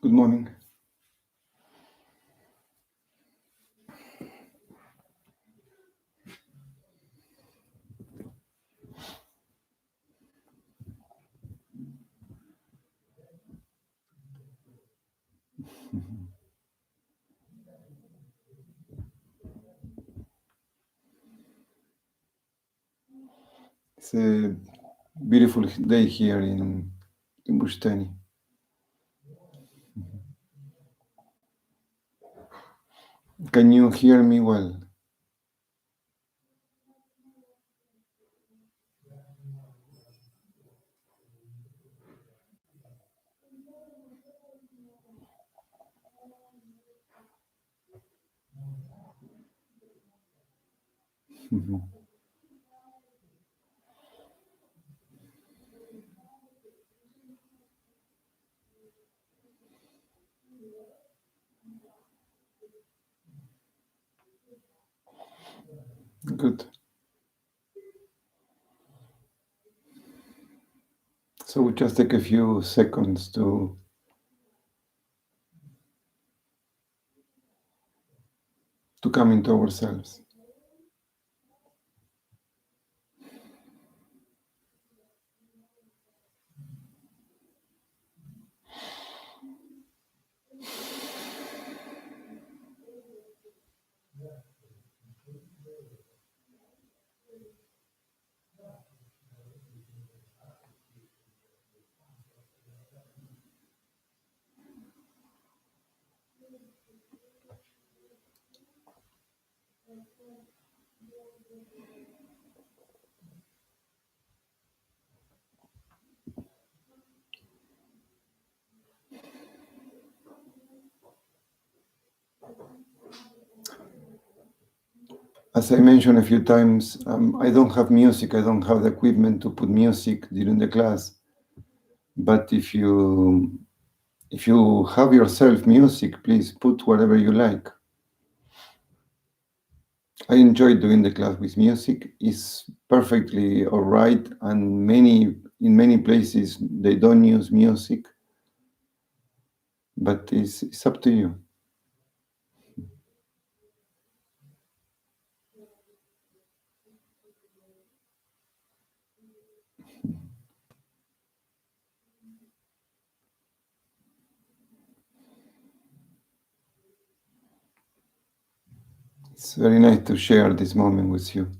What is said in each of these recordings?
Good morning. It's a beautiful day here in Bustani. Can you hear me well? Mhm. Good. So we just take a few seconds to come into ourselves. As I mentioned a few times, I don't have music. I don't have the equipment to put music during the class. But if you have yourself music, please put whatever you like. I enjoy doing the class with music. It's perfectly all right, and in many places they don't use music, but it's up to you. It's very nice to share this moment with you.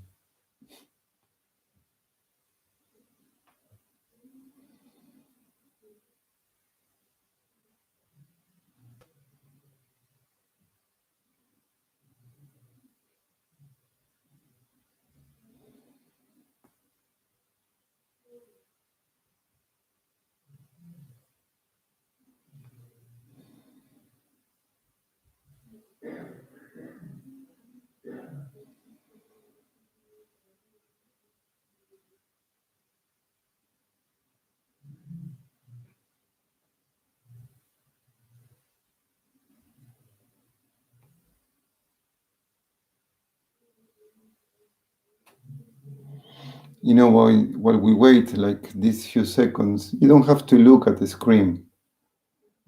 While we wait like these few seconds, you don't have to look at the screen.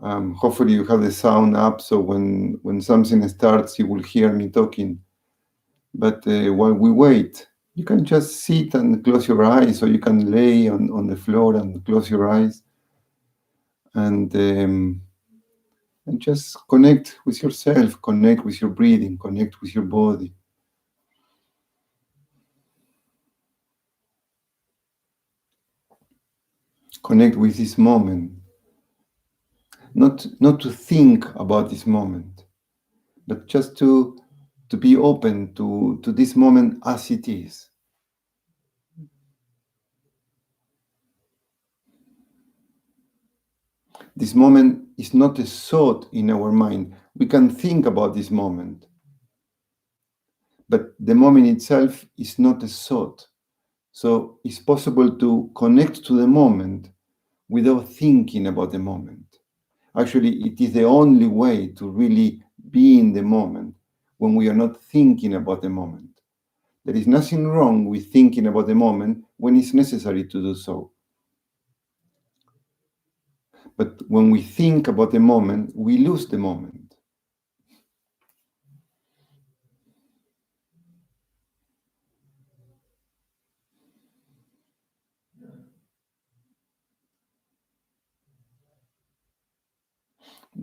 Hopefully you have the sound up, so when something starts, you will hear me talking. But while we wait, you can just sit and close your eyes, or you can lay on the floor and close your eyes, and just connect with yourself, connect with your breathing, connect with your body. Connect with this moment. Not to think about this moment, but just to be open to this moment as it is. This moment is not a thought in our mind. We can think about this moment, but the moment itself is not a thought. So it's possible to connect to the moment without thinking about the moment. Actually, it is the only way to really be in the moment when we are not thinking about the moment. There is nothing wrong with thinking about the moment when it's necessary to do so. But when we think about the moment, we lose the moment.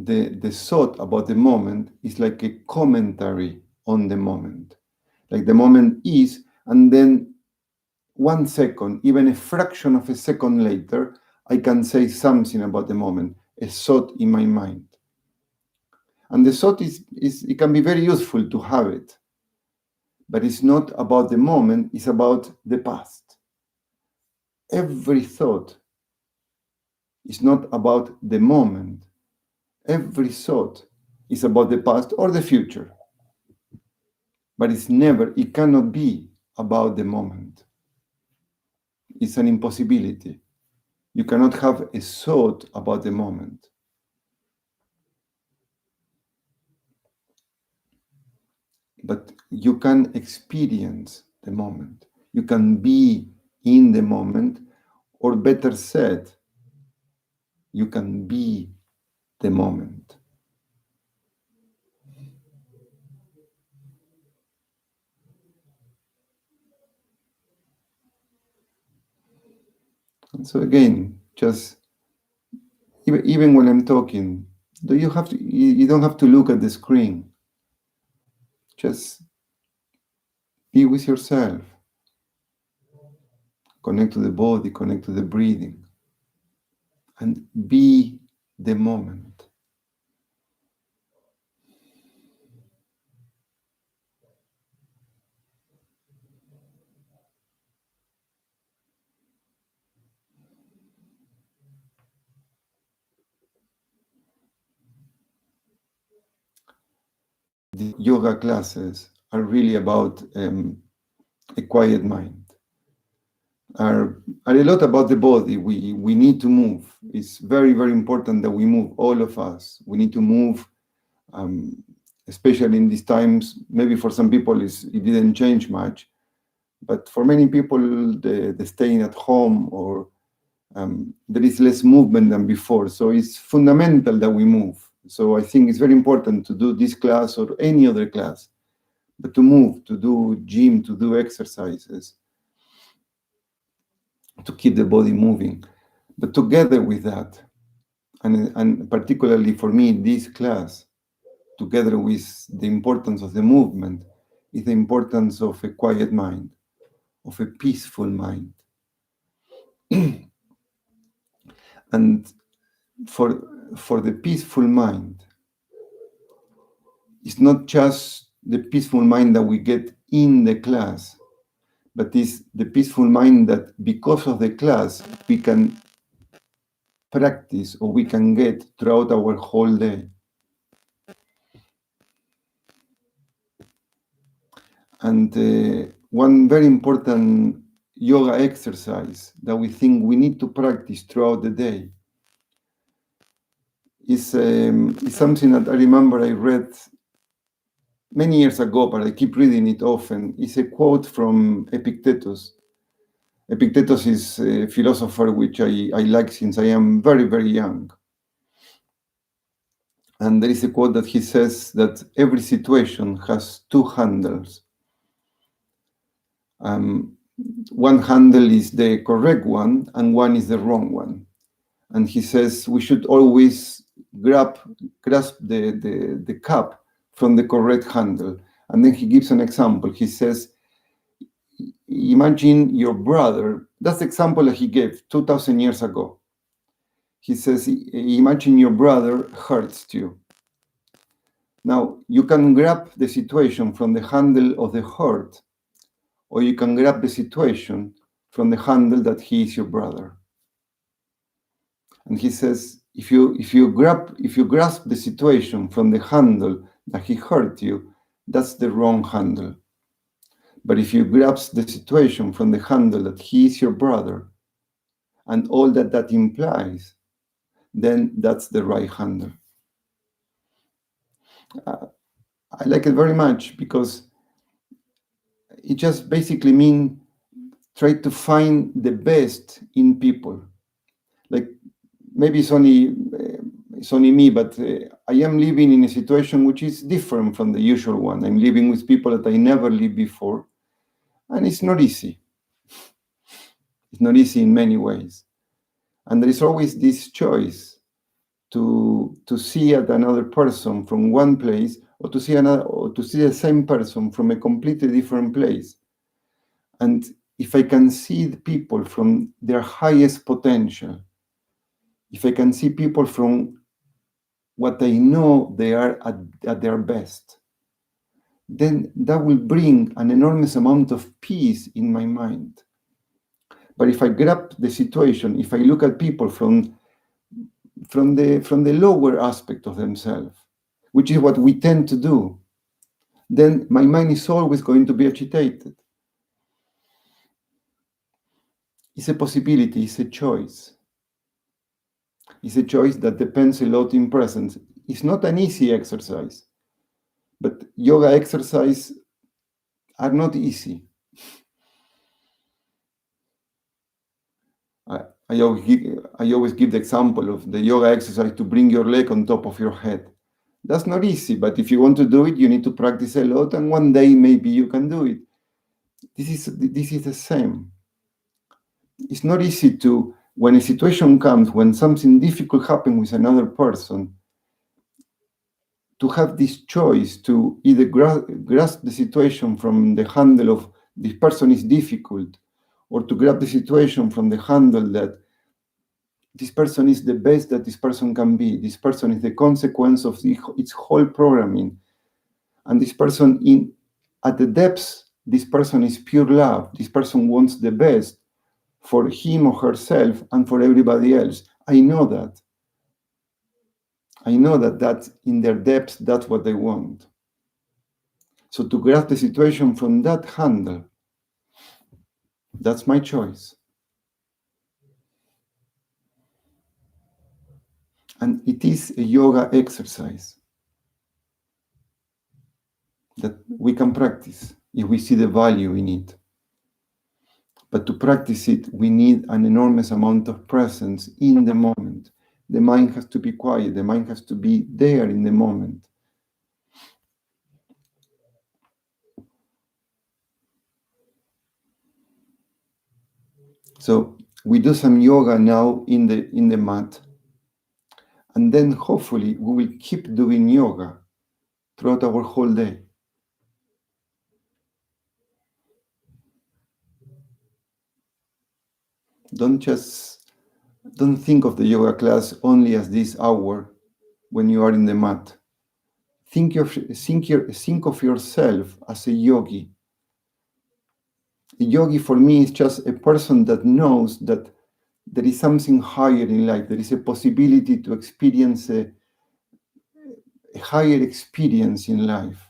The thought about the moment is like a commentary on the moment. Like the moment is, and then 1 second, even a fraction of a second later, I can say something about the moment, a thought in my mind. And the thought is it can be very useful to have it, but it's not about the moment, it's about the past. Every thought is not about the moment. Every thought is about the past or the future. But it cannot be about the moment. It's an impossibility. You cannot have a thought about the moment. But you can experience the moment. You can be in the moment, or better said, you can be the moment. And so again, just even when I'm talking, you don't have to look at the screen. Just be with yourself. Connect to the body, connect to the breathing, and be the moment. The yoga classes are really about a quiet mind. Are a lot about the body. We need to move. It's very, very important that we move, all of us. We need to move, especially in these times. Maybe for some people it didn't change much, but for many people, the staying at home or there is less movement than before. So it's fundamental that we move. So I think it's very important to do this class or any other class, but to move, to do gym, to do exercises, to keep the body moving. But together with that, and particularly for me, this class, together with the importance of the movement, is the importance of a quiet mind, of a peaceful mind. And for the peaceful mind, it's not just the peaceful mind that we get in the class, but it's the peaceful mind that because of the class, we can practice or we can get throughout our whole day. And one very important yoga exercise that we think we need to practice throughout the day is something that I remember I read many years ago, but I keep reading it often. It's a quote from Epictetus. Epictetus is a philosopher which I like since I am very, very young. And there is a quote that he says that every situation has two handles. One handle is the correct one, and one is the wrong one. And he says we should always grasp the cup from the correct handle. And then he gives an example. He says, imagine your brother. That's the example that he gave 2,000 years ago. He says, imagine your brother hurts you. Now, you can grab the situation from the handle of the hurt, or you can grab the situation from the handle that he is your brother. And he says, if you grasp the situation from the handle that he hurt you, that's the wrong handle. But if you grasp the situation from the handle that he is your brother, and all that implies, then that's the right handle. I like it very much because it just basically means try to find the best in people. Like maybe it's only me, but I am living in a situation which is different from the usual one. I'm living with people that I never lived before, and it's not easy. It's not easy in many ways, and there is always this choice to see at another person from one place, or to see the same person from a completely different place. And if I can see the people from their highest potential, if I can see people from what I know they are at their best, then that will bring an enormous amount of peace in my mind. But if I grab the situation, if I look at people from the lower aspect of themselves, which is what we tend to do, then my mind is always going to be agitated. It's a possibility, it's a choice. It's a choice that depends a lot in presence. It's not an easy exercise, but yoga exercises are not easy. I always give the example of the yoga exercise to bring your leg on top of your head. That's not easy, but if you want to do it, you need to practice a lot, and one day maybe you can do it. This is the same. It's not easy to, when a situation comes, when something difficult happens with another person, to have this choice to either grasp the situation from the handle of this person is difficult, or to grab the situation from the handle that this person is the best that this person can be. This person is the consequence of its whole programming. And this person, at the depths, this person is pure love. This person wants the best for him or herself and for everybody else. I know that. I know that in their depths, that's what they want. So to grasp the situation from that handle, that's my choice. And it is a yoga exercise that we can practice if we see the value in it. But to practice it, we need an enormous amount of presence in the moment. The mind has to be quiet. The mind has to be there in the moment. So we do some yoga now in the mat, and then hopefully we will keep doing yoga throughout our whole day. Don't think of the yoga class only as this hour when you are in the mat. Think of yourself as a yogi. A yogi for me is just a person that knows that there is something higher in life. There is a possibility to experience a higher experience in life.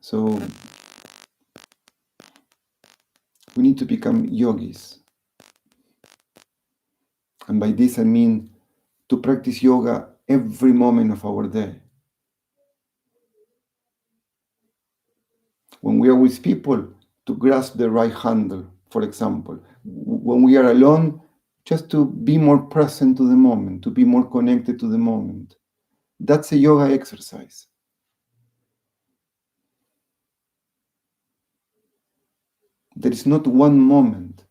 So we need to become yogis. And by this I mean to practice yoga every moment of our day. When we are with people, to grasp the right handle, for example. When we are alone, just to be more present to the moment, to be more connected to the moment. That's a yoga exercise. There is not one moment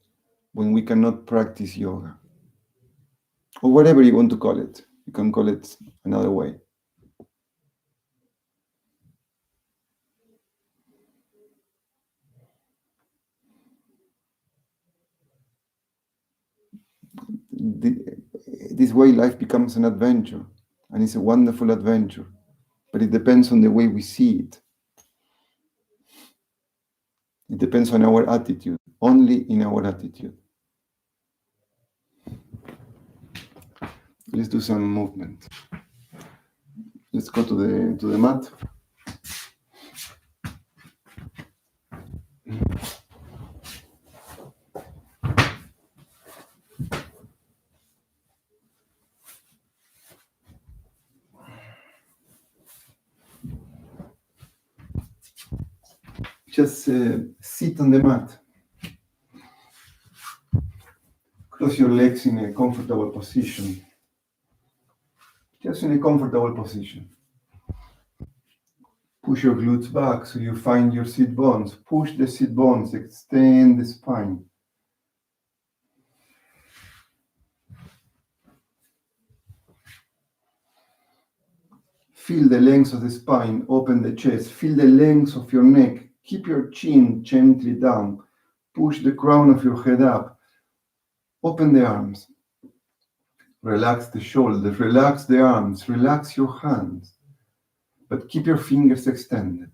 when we cannot practice yoga. Or whatever you want to call it. You can call it another way. This way life becomes an adventure, and it's a wonderful adventure, but it depends on the way we see it. It depends on our attitude, only in our attitude. Let's do some movement. Let's go to the mat. Just sit on the mat. Cross your legs in a comfortable position. Just in a comfortable position. Push your glutes back so you find your sit bones. Push the sit bones, extend the spine. Feel the length of the spine, open the chest. Feel the length of your neck. Keep your chin gently down. Push the crown of your head up. Open the arms. Relax the shoulders, relax the arms, relax your hands. But keep your fingers extended.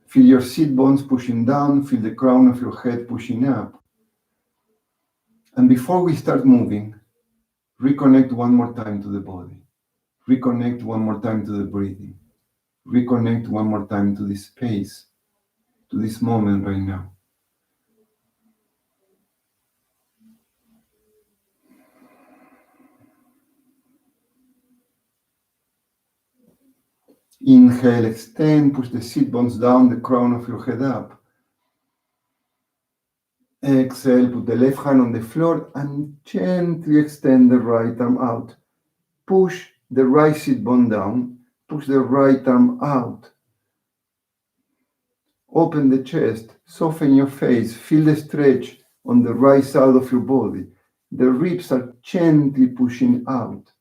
Feel your sit bones pushing down, feel the crown of your head pushing up. And before we start moving, reconnect one more time to the body. Reconnect one more time to the breathing. Reconnect one more time to this space, to this moment right now. Inhale, extend, push the sit bones down, the crown of your head up. Exhale, put the left hand on the floor and gently extend the right arm out. Push the right sit bone down, push the right arm out. Open the chest, soften your face, feel the stretch on the right side of your body. The ribs are gently pushing out.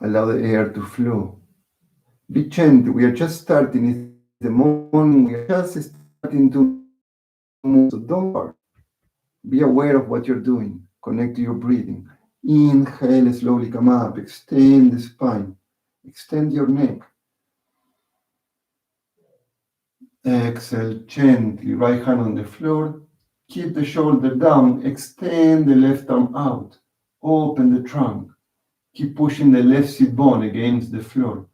Allow the air to flow. Be gentle. We are just starting. It's the morning. We are just starting to move. So don't worry. Be aware of what you're doing. Connect to your breathing. Inhale, slowly come up. Extend the spine. Extend your neck. Exhale, gently. Right hand on the floor. Keep the shoulder down. Extend the left arm out. Open the trunk. Keep pushing the left sit bone against the floor.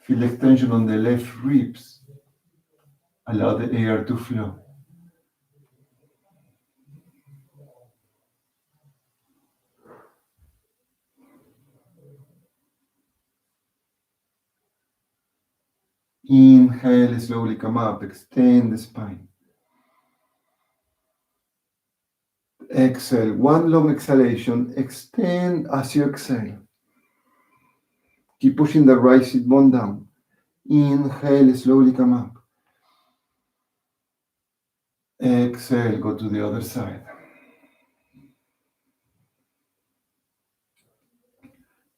Feel extension on the left ribs. Allow the air to flow. Inhale, slowly come up. Extend the spine. Exhale. One long exhalation. Extend as you exhale. Keep pushing the right sit bone down. Inhale, slowly come up. Exhale, go to the other side.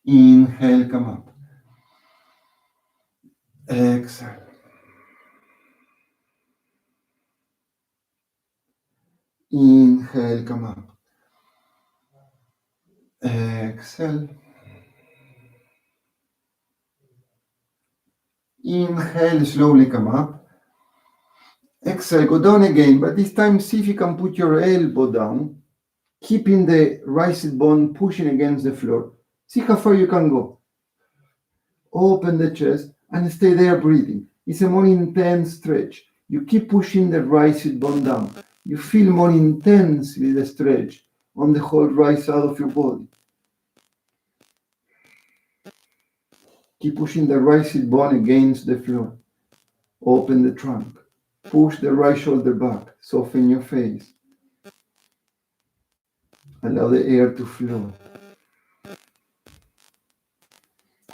Inhale, come up. Exhale. Inhale, come up. Exhale. Inhale, slowly come up. Exhale, go down again, but this time see if you can put your elbow down keeping the right sit bone pushing against the floor. See how far you can go. Open the chest and stay there breathing. It's a more intense stretch. You keep pushing the right sit bone down. You feel more intensely the stretch on the whole right side of your body. Keep pushing the right sit bone against the floor. Open the trunk. Push the right shoulder back. Soften your face. Allow the air to flow.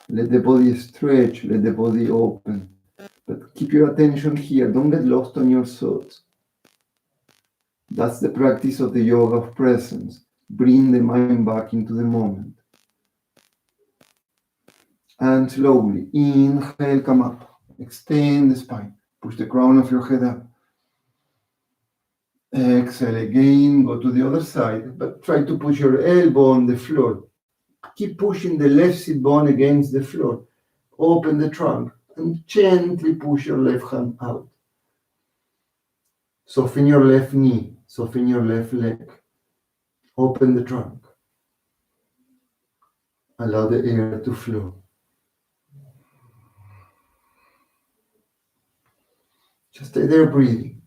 Let the body stretch. Let the body open. But keep your attention here. Don't get lost on your thoughts. That's the practice of the yoga of presence. Bring the mind back into the moment. And slowly, inhale, come up. Extend the spine. Push the crown of your head up. Exhale again, go to the other side, but try to push your elbow on the floor. Keep pushing the left sit bone against the floor. Open the trunk and gently push your left hand out. Soften your left knee. Soften your left leg. Open the trunk. Allow the air to flow. Just stay there breathing.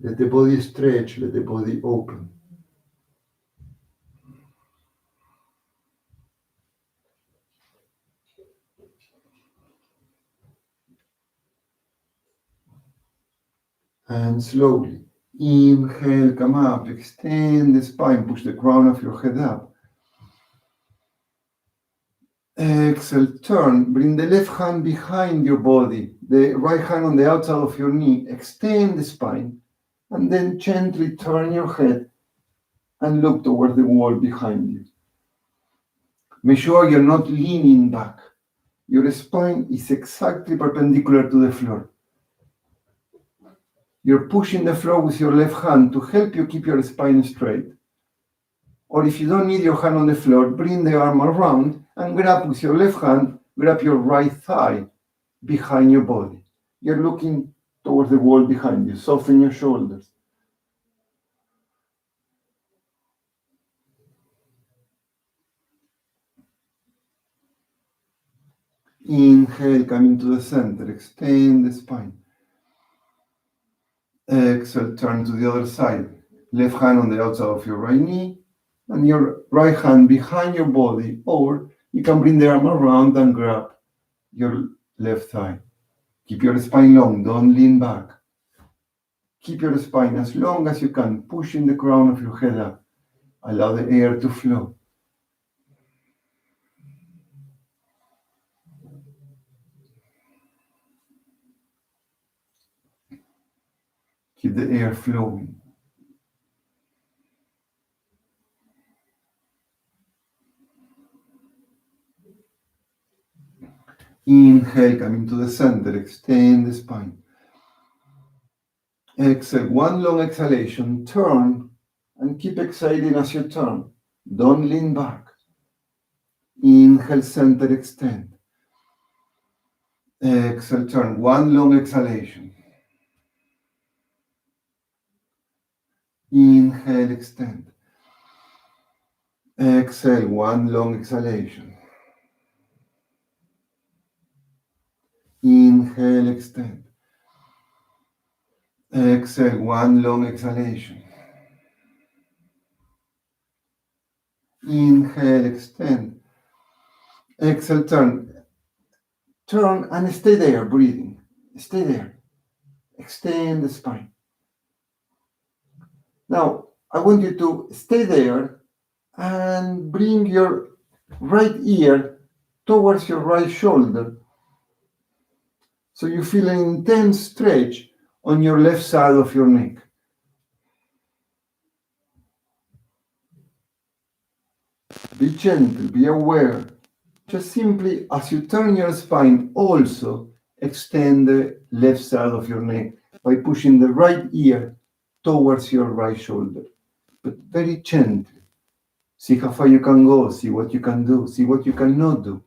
Let the body stretch. Let the body open. And slowly, inhale, come up, extend the spine, push the crown of your head up. Exhale, turn, bring the left hand behind your body, the right hand on the outside of your knee, extend the spine, and then gently turn your head and look toward the wall behind you. Make sure you're not leaning back. Your spine is exactly perpendicular to the floor. You're pushing the floor with your left hand to help you keep your spine straight. Or if you don't need your hand on the floor, bring the arm around and grab with your left hand, grab your right thigh behind your body. You're looking towards the wall behind you. Soften your shoulders. Inhale, coming to the center. Extend the spine. Exhale, turn to the other side. Left hand on the outside of your right knee and your right hand behind your body, or you can bring the arm around and grab your left thigh. Keep your spine long, don't lean back. Keep your spine as long as you can, pushing the crown of your head up. Allow the air to flow. Keep the air flowing. Inhale, coming to the center, extend the spine. Exhale, one long exhalation, turn, and keep exhaling as you turn. Don't lean back. Inhale, center, extend. Exhale, turn, one long exhalation. Inhale, extend. Exhale, one long exhalation. Inhale, extend. Exhale, one long exhalation. Inhale, extend. Exhale, turn. Turn and stay there, breathing. Stay there. Extend the spine. Now, I want you to stay there and bring your right ear towards your right shoulder so you feel an intense stretch on your left side of your neck. Be gentle, be aware. Just simply, as you turn your spine, also extend the left side of your neck by pushing the right ear towards your right shoulder, but very gently. See how far you can go, see what you can do, see what you cannot do.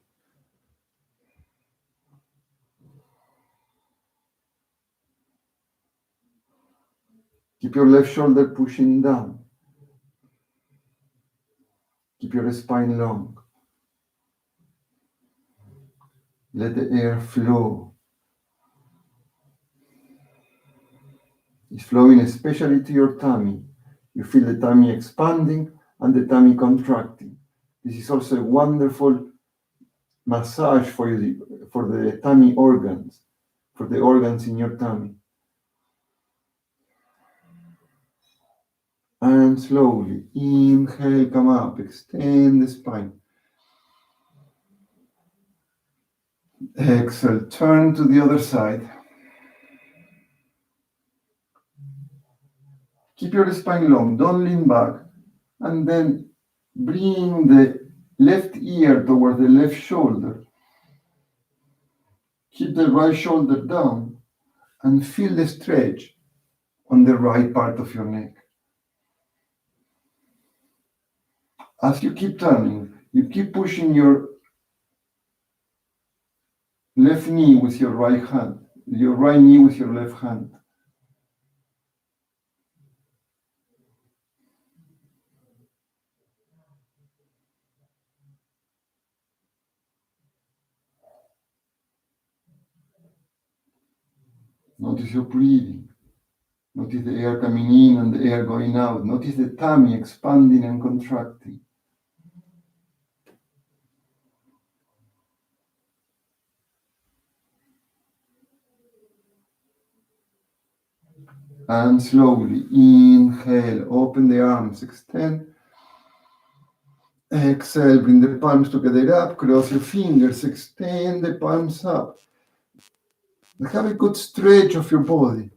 Keep your left shoulder pushing down. Keep your spine long. Let the air flow. It's flowing especially to your tummy. You feel the tummy expanding and the tummy contracting. This is also a wonderful massage for the tummy organs, for the organs in your tummy. And slowly, inhale, come up, extend the spine. Exhale, turn to the other side. Keep your spine long, don't lean back. And then bring the left ear toward the left shoulder. Keep the right shoulder down and feel the stretch on the right part of your neck. As you keep turning, you keep pushing your left knee with your right hand, your right knee with your left hand. Notice your breathing. Notice the air coming in and the air going out. Notice the tummy expanding and contracting. And slowly inhale, open the arms, extend. Exhale, bring the palms together up, cross your fingers, extend the palms up. Have a good stretch of your body.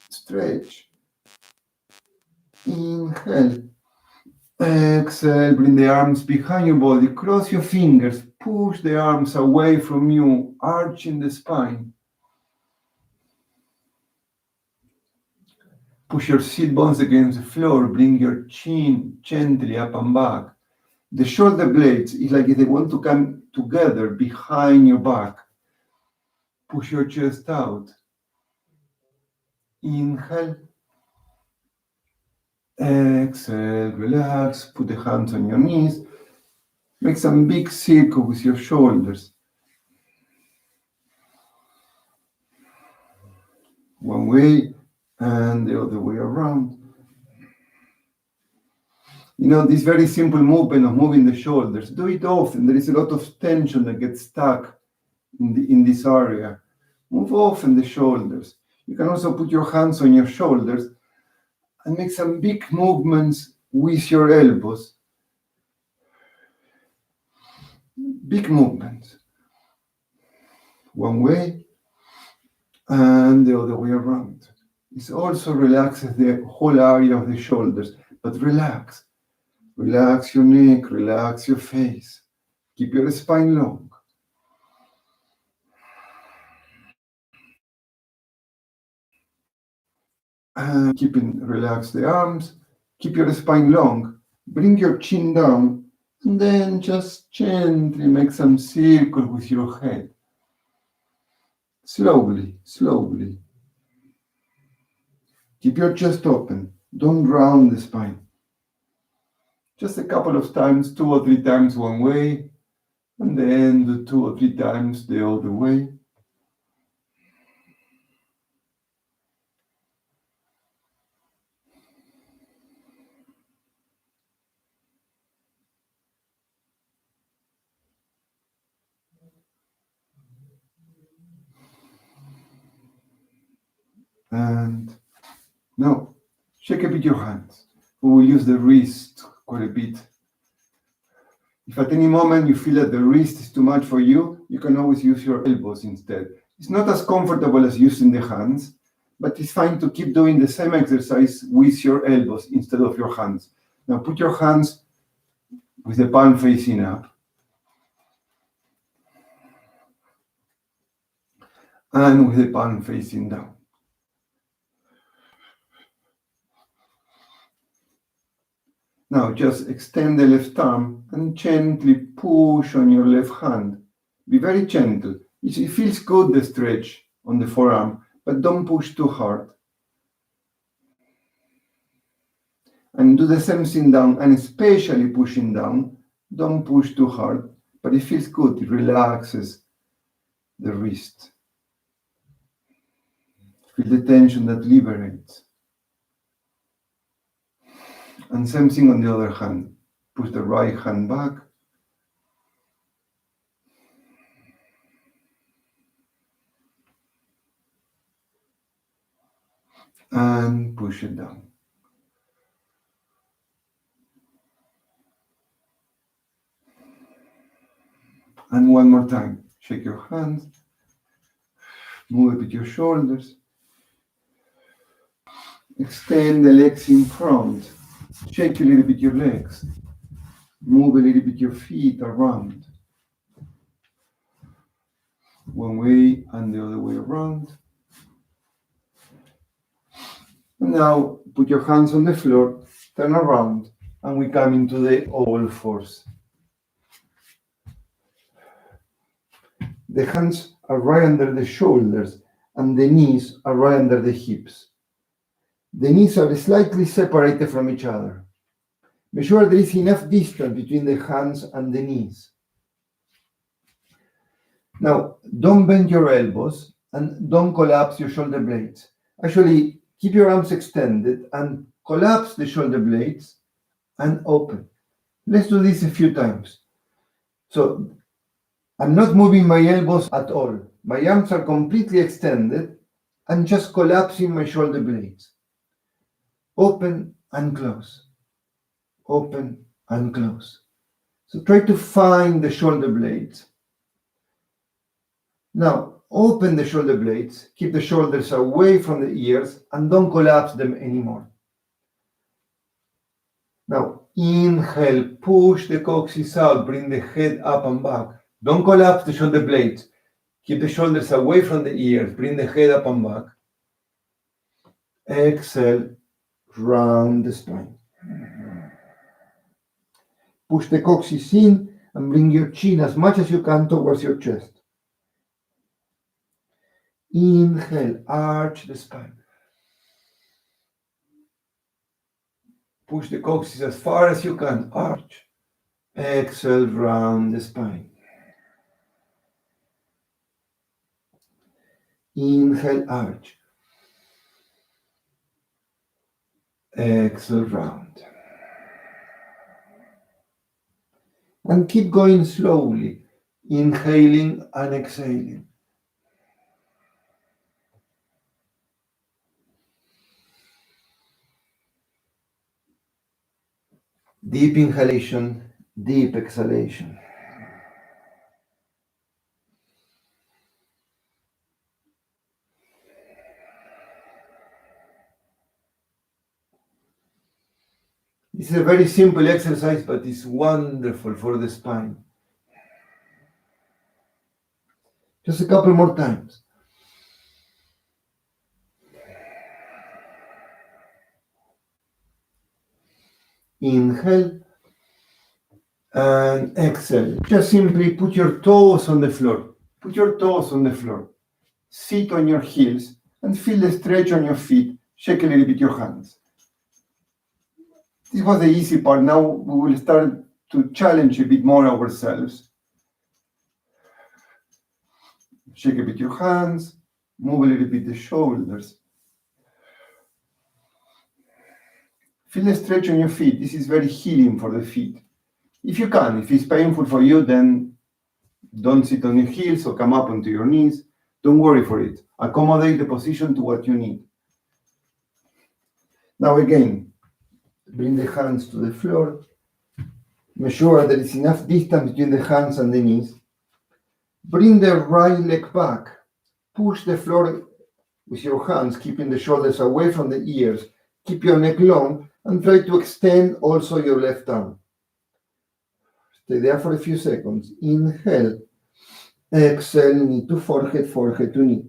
Stretch. Inhale. Exhale, bring the arms behind your body, cross your fingers, push the arms away from you, arching the spine. Push your sit bones against the floor, bring your chin gently up and back. The shoulder blades is like if they want to come together behind your back. Push your chest out. Inhale. Exhale, relax, put the hands on your knees. Make some big circle with your shoulders. One way and the other way around. You know, this very simple movement of moving the shoulders, do it often. There is a lot of tension that gets stuck in this area. Move often the shoulders. You can also put your hands on your shoulders and make some big movements with your elbows. Big movements. One way and the other way around. It also relaxes the whole area of the shoulders, but relax. Relax your neck, relax your face. Keep your spine long. And relax the arms. Keep your spine long. Bring your chin down. And then just gently make some circles with your head. Slowly, slowly. Keep your chest open. Don't round the spine. Just a couple of times, 2 or 3 times one way, and then do 2 or 3 times the other way. And now, shake a bit your hands. We will use the wrist quite a bit. If at any moment you feel that the wrist is too much for you, you can always use your elbows instead. It's not as comfortable as using the hands, but it's fine to keep doing the same exercise with your elbows instead of your hands. Now put your hands with the palm facing up. And with the palm facing down. Now just extend the left arm and gently push on your left hand. Be very gentle. It feels good, the stretch on the forearm, but don't push too hard. And do the same thing down, and especially pushing down. Don't push too hard, but it feels good. It relaxes the wrist. Feel the tension that liberates. And same thing on the other hand. Push the right hand back. And push it down. And one more time. Shake your hands. Move it with your shoulders. Extend the legs in front. Shake a little bit your legs. Move a little bit your feet around. One way and the other way around. And now put your hands on the floor, turn around, and we come into the all fours. The hands are right under the shoulders and the knees are right under the hips. The knees are slightly separated from each other. Make sure there is enough distance between the hands and the knees. Now, don't bend your elbows and don't collapse your shoulder blades. Actually, keep your arms extended and collapse the shoulder blades and open. Let's do this a few times. So, I'm not moving my elbows at all. My arms are completely extended and just collapsing my shoulder blades. Open and close. Open and close. So try to find the shoulder blades. Now, open the shoulder blades, keep the shoulders away from the ears, and don't collapse them anymore. Now, inhale, push the coccyx out, bring the head up and back. Don't collapse the shoulder blades. Keep the shoulders away from the ears, bring the head up and back. Exhale, round the spine. Push the coccyx in and bring your chin as much as you can towards your chest. Inhale, arch the spine. Push the coccyx as far as you can, arch. Exhale, round the spine. Inhale, arch. Exhale, round. And keep going slowly, inhaling and exhaling. Deep inhalation, deep exhalation. This is a very simple exercise, but it's wonderful for the spine. Just a couple more times. Inhale and exhale. Just simply put your toes on the floor. Put your toes on the floor. Sit on your heels and feel the stretch on your feet. Shake a little bit your hands. This was the easy part. Now we will start to challenge a bit more ourselves. Shake a bit your hands. Move a little bit the shoulders. Feel the stretch on your feet. This is very healing for the feet. If you can, if it's painful for you, then don't sit on your heels or come up onto your knees. Don't worry for it. Accommodate the position to what you need. Now again, bring the hands to the floor. Make sure there is enough distance between the hands and the knees. Bring the right leg back. Push the floor with your hands, keeping the shoulders away from the ears. Keep your neck long and try to extend also your left arm. Stay there for a few seconds. Inhale. Exhale, knee to forehead, forehead to knee.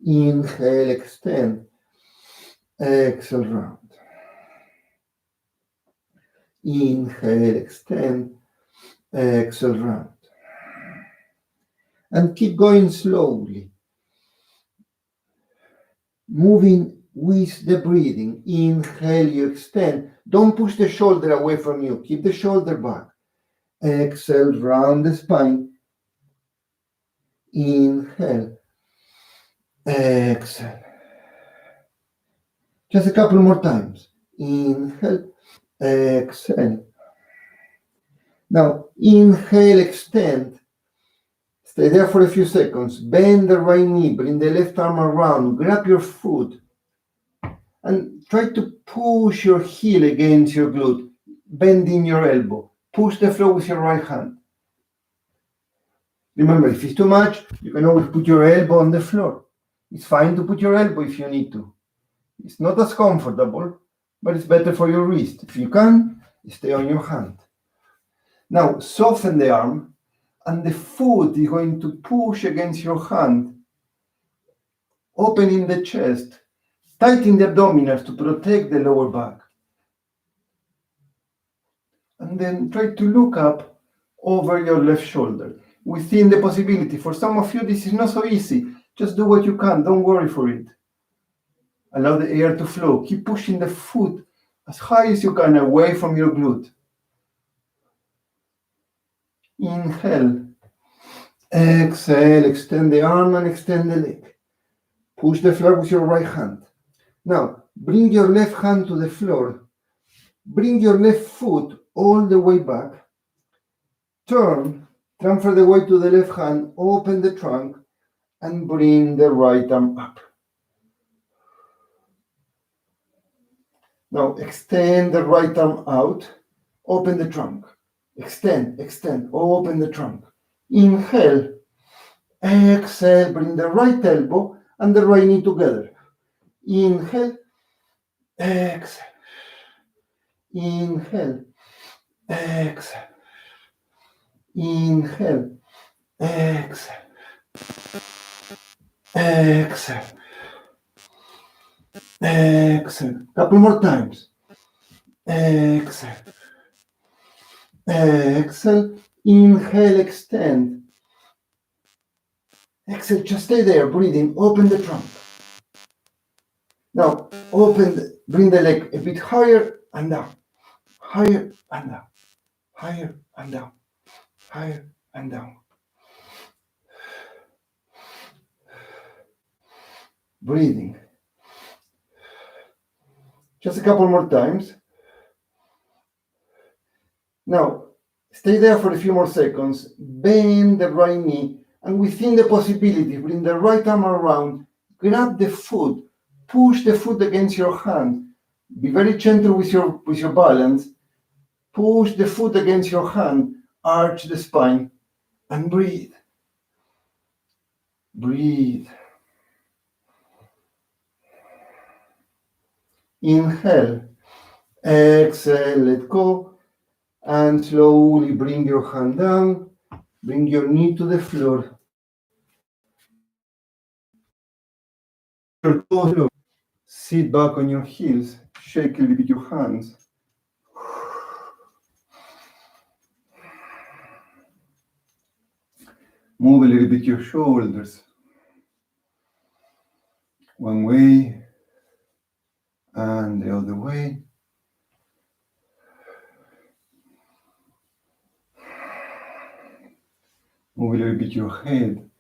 Inhale, extend. Exhale, round. Inhale, extend. Exhale, round. And keep going slowly. Moving with the breathing. Inhale, you extend. Don't push the shoulder away from you. Keep the shoulder back. Exhale, round the spine. Inhale. Exhale. Just a couple more times. Inhale. Exhale. Now, inhale, extend. Stay there for a few seconds. Bend the right knee. Bring the left arm around. Grab your foot. And try to push your heel against your glute. Bending your elbow. Push the floor with your right hand. Remember, if it's too much, you can always put your elbow on the floor. It's fine to put your elbow if you need to. It's not as comfortable, but it's better for your wrist. If you can, stay on your hand. Now, soften the arm, and the foot is going to push against your hand, opening the chest, tighten the abdominals to protect the lower back. And then try to look up over your left shoulder. Within the possibility, for some of you, this is not so easy. Just do what you can. Don't worry for it. Allow the air to flow. Keep pushing the foot as high as you can away from your glute. Inhale. Exhale. Extend the arm and extend the leg. Push the floor with your right hand. Now, bring your left hand to the floor. Bring your left foot all the way back. Turn. Transfer the weight to the left hand. Open the trunk and bring the right arm up. Now extend the right arm out, open the trunk. Extend, open the trunk. Inhale, exhale, bring the right elbow and the right knee together. Inhale, exhale. Inhale, exhale. Inhale, exhale. Exhale. Exhale. Couple more times. Exhale. Exhale. Inhale, extend. Exhale, just stay there, breathing. Open the trunk. Now, bring the leg a bit higher and down. Higher and down. Higher and down. Higher and down. Breathing. Just a couple more times. Now, stay there for a few more seconds. Bend the right knee, and within the possibility, bring the right arm around. Grab the foot. Push the foot against your hand. Be very gentle with your balance. Push the foot against your hand. Arch the spine, and breathe. Breathe. Inhale. Exhale, let go. And slowly bring your hand down. Bring your knee to the floor. Your toes. Sit back on your heels. Shake a little bit your hands. Move a little bit your shoulders. One way and the other way. Move a little bit your head.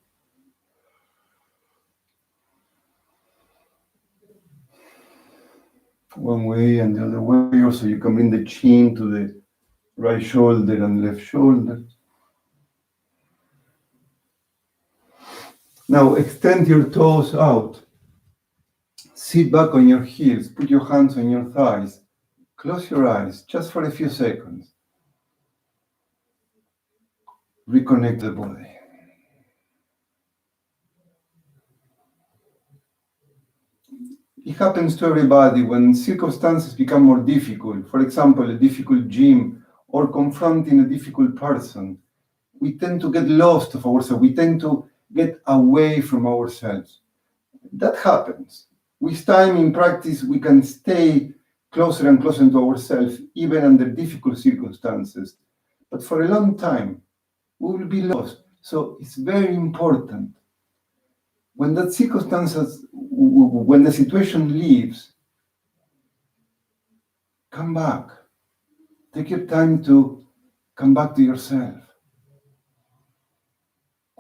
One way and the other way. Also, you can bring the chin to the right shoulder and left shoulder. Now, extend your toes out. Sit back on your heels. Put your hands on your thighs. Close your eyes just for a few seconds. Reconnect the body. It happens to everybody when circumstances become more difficult. For example, a difficult gym or confronting a difficult person. We tend to get lost of ourselves. We tend to get away from ourselves. That happens. With time in practice, we can stay closer and closer to ourselves, even under difficult circumstances. But for a long time, we will be lost. So it's very important. When that circumstances when the situation leaves, come back. Take your time to come back to yourself.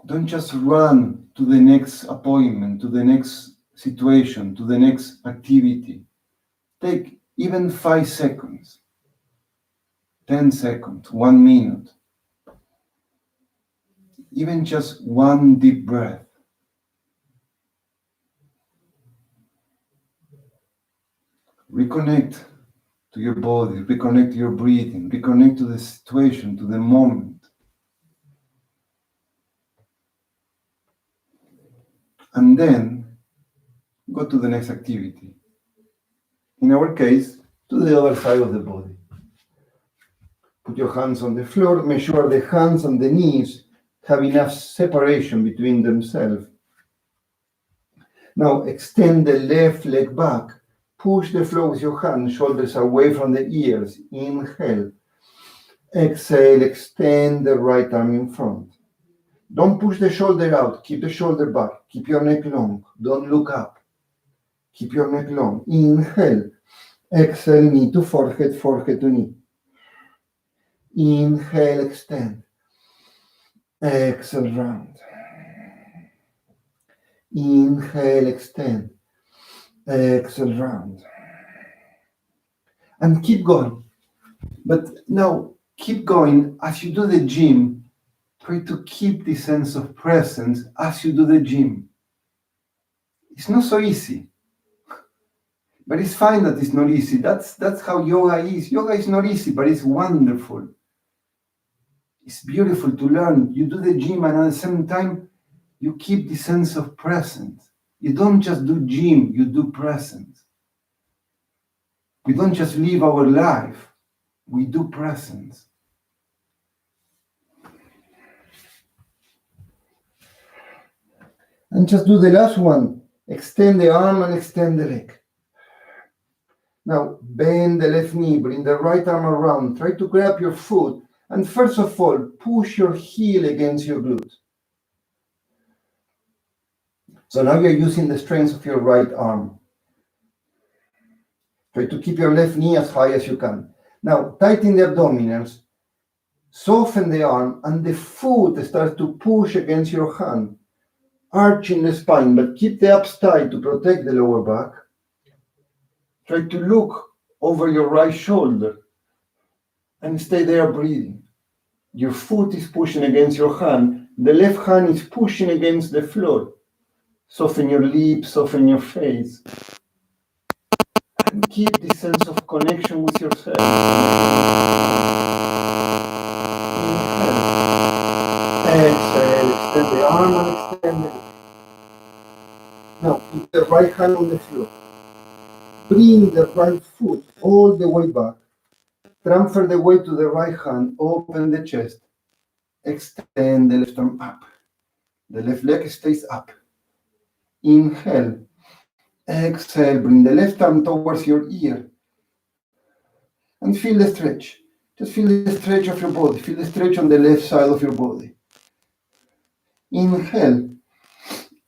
Don't just run to the next appointment, to the next situation, to the next activity. Take even 5 seconds, 10 seconds, 1 minute, even just one deep breath. Reconnect to your body, reconnect to your breathing, reconnect to the situation, to the moment. And then go to the next activity. In our case, to the other side of the body. Put your hands on the floor, make sure the hands and the knees have enough separation between themselves. Now extend the left leg back. Push the floor with your hands, shoulders away from the ears. Inhale. Exhale, extend the right arm in front. Don't push the shoulder out. Keep the shoulder back. Keep your neck long. Don't look up. Keep your neck long. Inhale. Exhale, knee to forehead, forehead to knee. Inhale, extend. Exhale, round. Inhale, extend. Exhale, round. And keep going. But now, keep going. As you do the gym, try to keep the sense of presence as you do the gym. It's not so easy. But it's fine that it's not easy. That's how yoga is. Yoga is not easy, but it's wonderful. It's beautiful to learn. You do the gym, and at the same time, you keep the sense of presence. You don't just do gym, you do presence. We don't just live our life, we do presence. And just do the last one. Extend the arm and extend the leg. Now, bend the left knee, bring the right arm around. Try to grab your foot. And first of all, push your heel against your glute. So now you're using the strength of your right arm. Try to keep your left knee as high as you can. Now, tighten the abdominals. Soften the arm, and the foot starts to push against your hand. Arching the spine, but keep the abs tight to protect the lower back. Try to look over your right shoulder and stay there breathing. Your foot is pushing against your hand. The left hand is pushing against the floor. Soften your lips, soften your face. And keep the sense of connection with yourself. Exhale, extend the arm and extend the leg. Now, put the right hand on the floor. Bring the right foot all the way back. Transfer the weight to the right hand. Open the chest. Extend the left arm up. The left leg stays up. Inhale. Exhale. Bring the left arm towards your ear. And feel the stretch. Just feel the stretch of your body. Feel the stretch on the left side of your body. Inhale.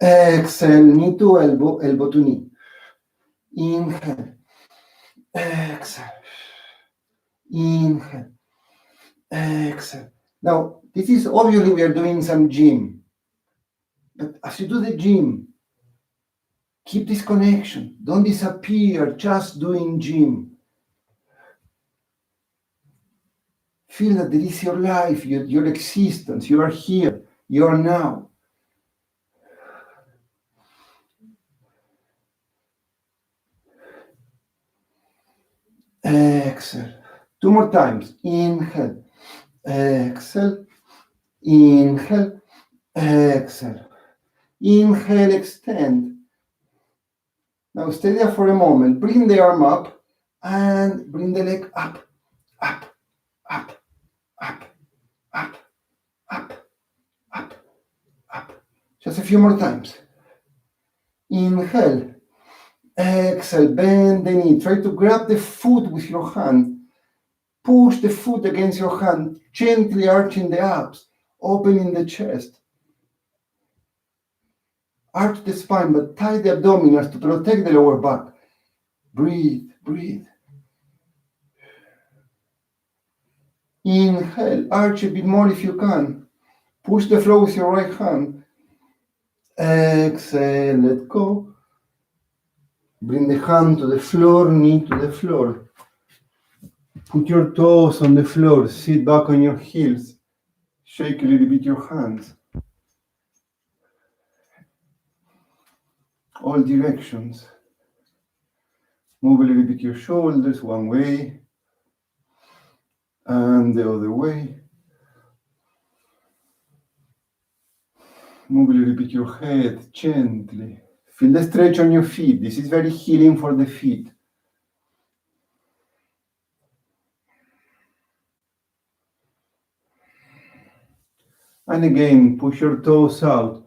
Exhale. Knee to elbow, elbow to knee. Inhale. Exhale. Inhale. Exhale. Now, this is obviously we are doing some gym. But as you do the gym, keep this connection. Don't disappear just doing gym. Feel that this is your life, your existence. You are here. You are now. Exhale. 2 more times. Inhale. Exhale. Inhale. Exhale. Inhale, extend. Now stay there for a moment. Bring the arm up and bring the leg up, up, up, up, up, up, up, up. Just a few more times. Inhale. Exhale, bend the knee. Try to grab the foot with your hand. Push the foot against your hand, gently arching the abs, opening the chest. Arch the spine, but tight the abdominals to protect the lower back. Breathe, breathe. Inhale, arch a bit more if you can. Push the floor with your right hand. Exhale, let go. Bring the hand to the floor, knee to the floor. Put your toes on the floor, sit back on your heels. Shake a little bit your hands. All directions. Move a little bit your shoulders one way and the other way. Move a little bit your head gently. Feel the stretch on your feet. This is very healing for the feet. And again, push your toes out.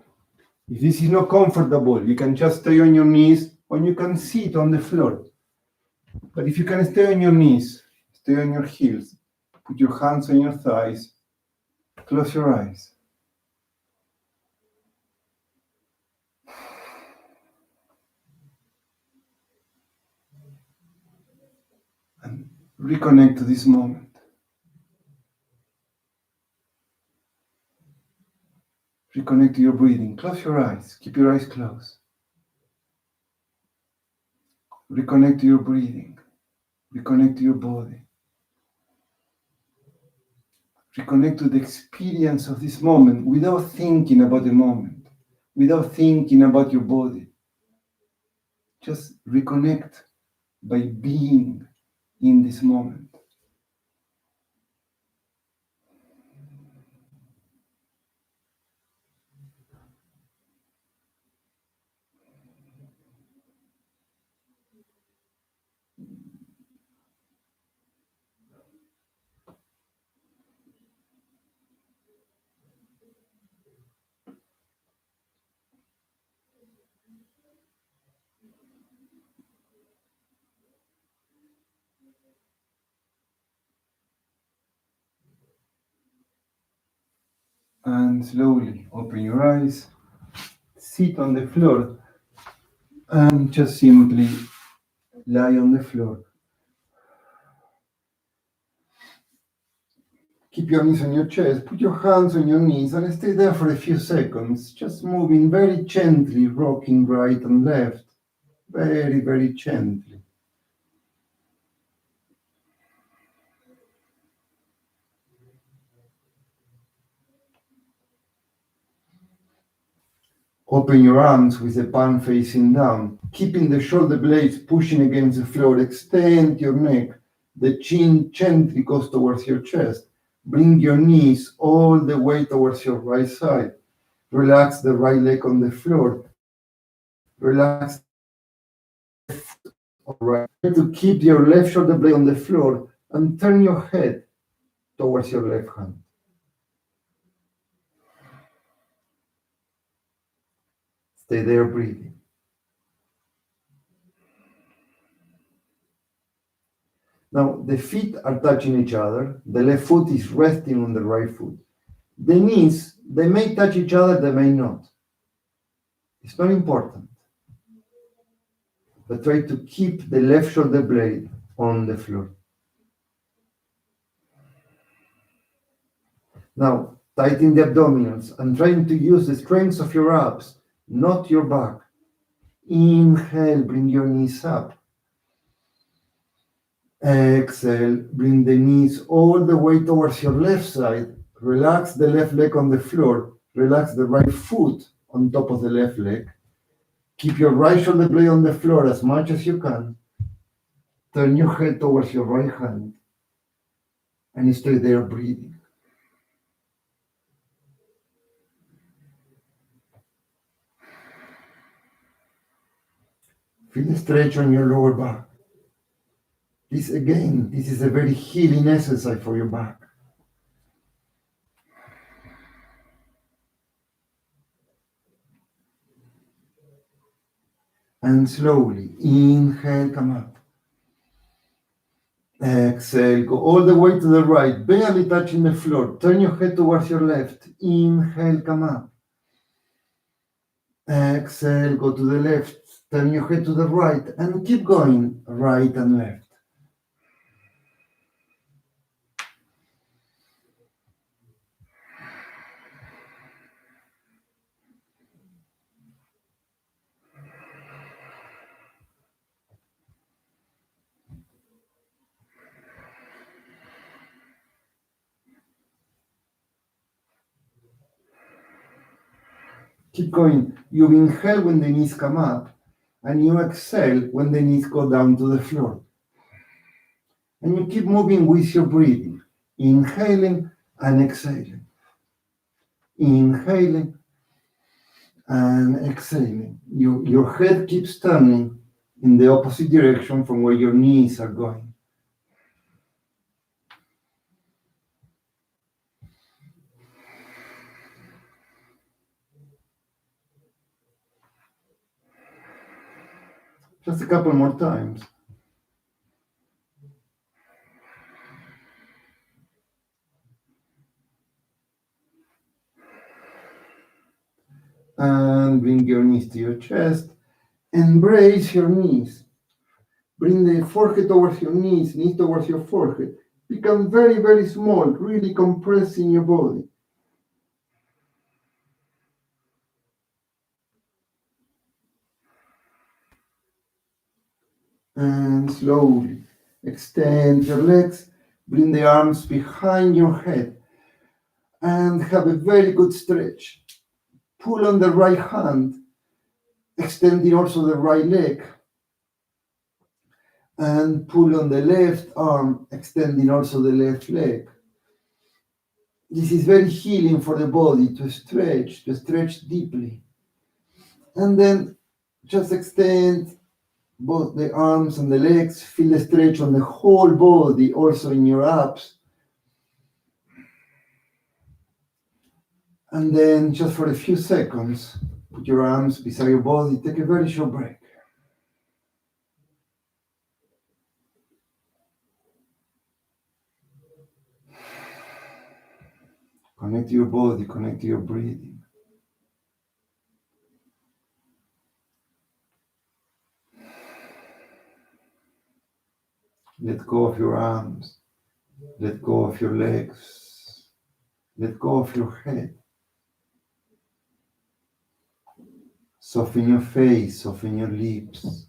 If this is not comfortable, you can just stay on your knees or you can sit on the floor. But if you can stay on your knees, stay on your heels, put your hands on your thighs, close your eyes. And reconnect to this moment. Reconnect to your breathing. Close your eyes. Keep your eyes closed. Reconnect to your breathing. Reconnect to your body. Reconnect to the experience of this moment without thinking about the moment, without thinking about your body. Just reconnect by being in this moment. And slowly open your eyes, sit on the floor, and just simply lie on the floor. Keep your knees on your chest, put your hands on your knees, and stay there for a few seconds, just moving very gently, rocking right and left, very, very gently. Open your arms with the palm facing down, keeping the shoulder blades pushing against the floor. Extend your neck. The chin gently goes towards your chest. Bring your knees all the way towards your right side. Relax the right leg on the floor. Relax the foot on the right. Try to keep your left shoulder blade on the floor and turn your head towards your left hand. Stay there breathing. Now, the feet are touching each other. The left foot is resting on the right foot. The knees, they may touch each other, they may not. It's not important. But try to keep the left shoulder blade on the floor. Now, tighten the abdominals and trying to use the strength of your abs, not your back. Inhale, bring your knees up. Exhale, bring the knees all the way towards your left side. Relax the left leg on the floor. Relax the right foot on top of the left leg. Keep your right shoulder blade on the floor as much as you can. Turn your head towards your right hand and stay there breathing. Feel the stretch on your lower back. This is a very healing exercise for your back. And slowly, inhale, come up. Exhale, go all the way to the right, barely touching the floor. Turn your head towards your left. Inhale, come up. Exhale, go to the left. Turn your head to the right and keep going, right and left. Keep going. You inhale when the knees come up, and you exhale when the knees go down to the floor. And you keep moving with your breathing, inhaling and exhaling. Inhaling and exhaling. Your head keeps turning in the opposite direction from where your knees are going. Just a couple more times. And bring your knees to your chest. Embrace your knees. Bring the forehead towards your knees towards your forehead. Become very, very small, really compressing your body. And slowly extend your legs. Bring the arms behind your head. And have a very good stretch. Pull on the right hand, extending also the right leg. And pull on the left arm, extending also the left leg. This is very healing for the body to stretch deeply. And then just extend both the arms and the legs, feel the stretch on the whole body, also in your abs. And then just for a few seconds, put your arms beside your body, take a very short break. Connect to your body, connect to your breathing. Let go of your arms. Let go of your legs. Let go of your head. Soften your face, soften your lips.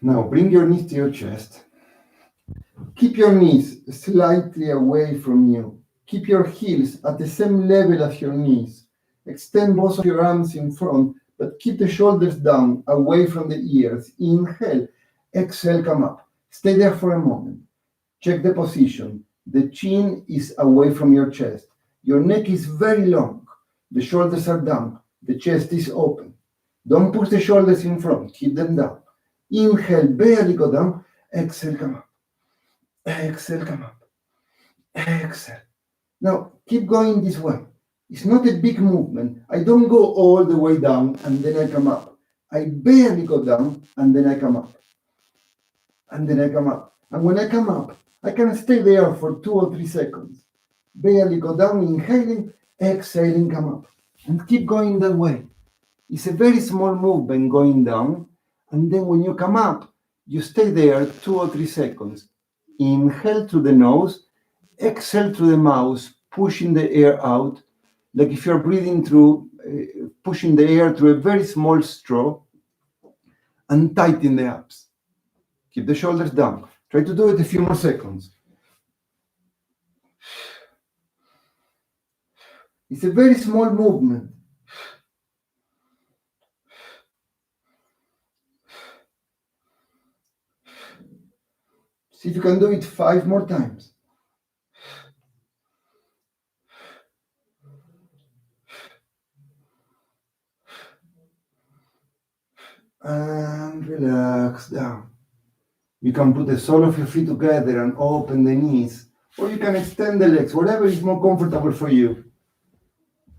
Now bring your knees to your chest. Keep your knees slightly away from you. Keep your heels at the same level as your knees. Extend both of your arms in front, but keep the shoulders down, away from the ears. Inhale, exhale, come up. Stay there for a moment. Check the position. The chin is away from your chest. Your neck is very long. The shoulders are down. The chest is open. Don't push the shoulders in front. Keep them down. Inhale, barely go down. Exhale, come up. Exhale, come up. Exhale. Now, keep going this way. It's not a big movement. I don't go all the way down and then I come up. I barely go down and then I come up. And then I come up. And when I come up, I can stay there for 2 or 3 seconds. Barely go down, inhaling, exhaling, come up. And keep going that way. It's a very small movement going down. And then when you come up, you stay there 2 or 3 seconds. Inhale through the nose, exhale through the mouth, pushing the air out, like if you're breathing through, pushing the air through a very small straw, and tighten the abs. Keep the shoulders down. Try to do it a few more seconds. It's a very small movement. See if you can do it 5 more times. And relax down. You can put the sole of your feet together and open the knees, or you can extend the legs, whatever is more comfortable for you.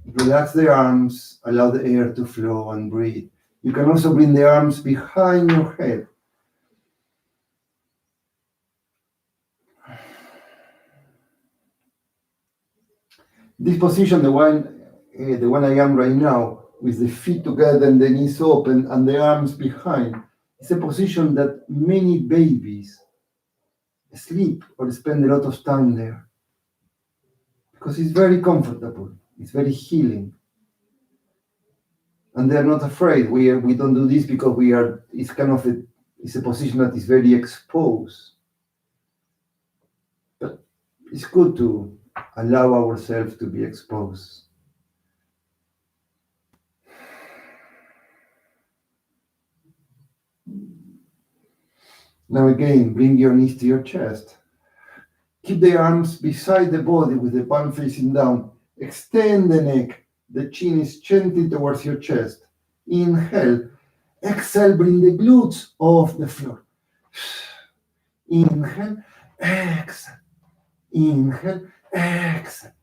Relax the arms, allow the air to flow and breathe. You can also bring the arms behind your head. This position, the one I am right now, with the feet together and the knees open and the arms behind, is a position that many babies sleep or spend a lot of time there because it's very comfortable, it's very healing, and they're not afraid. We don't do this because it's kind of it's a position that is very exposed, but it's good to allow ourselves to be exposed. Now again, bring your knees to your chest. Keep the arms beside the body with the palm facing down. Extend the neck. The chin is gently towards your chest. Inhale. Exhale, bring the glutes off the floor. Inhale, exhale. Inhale, exhale.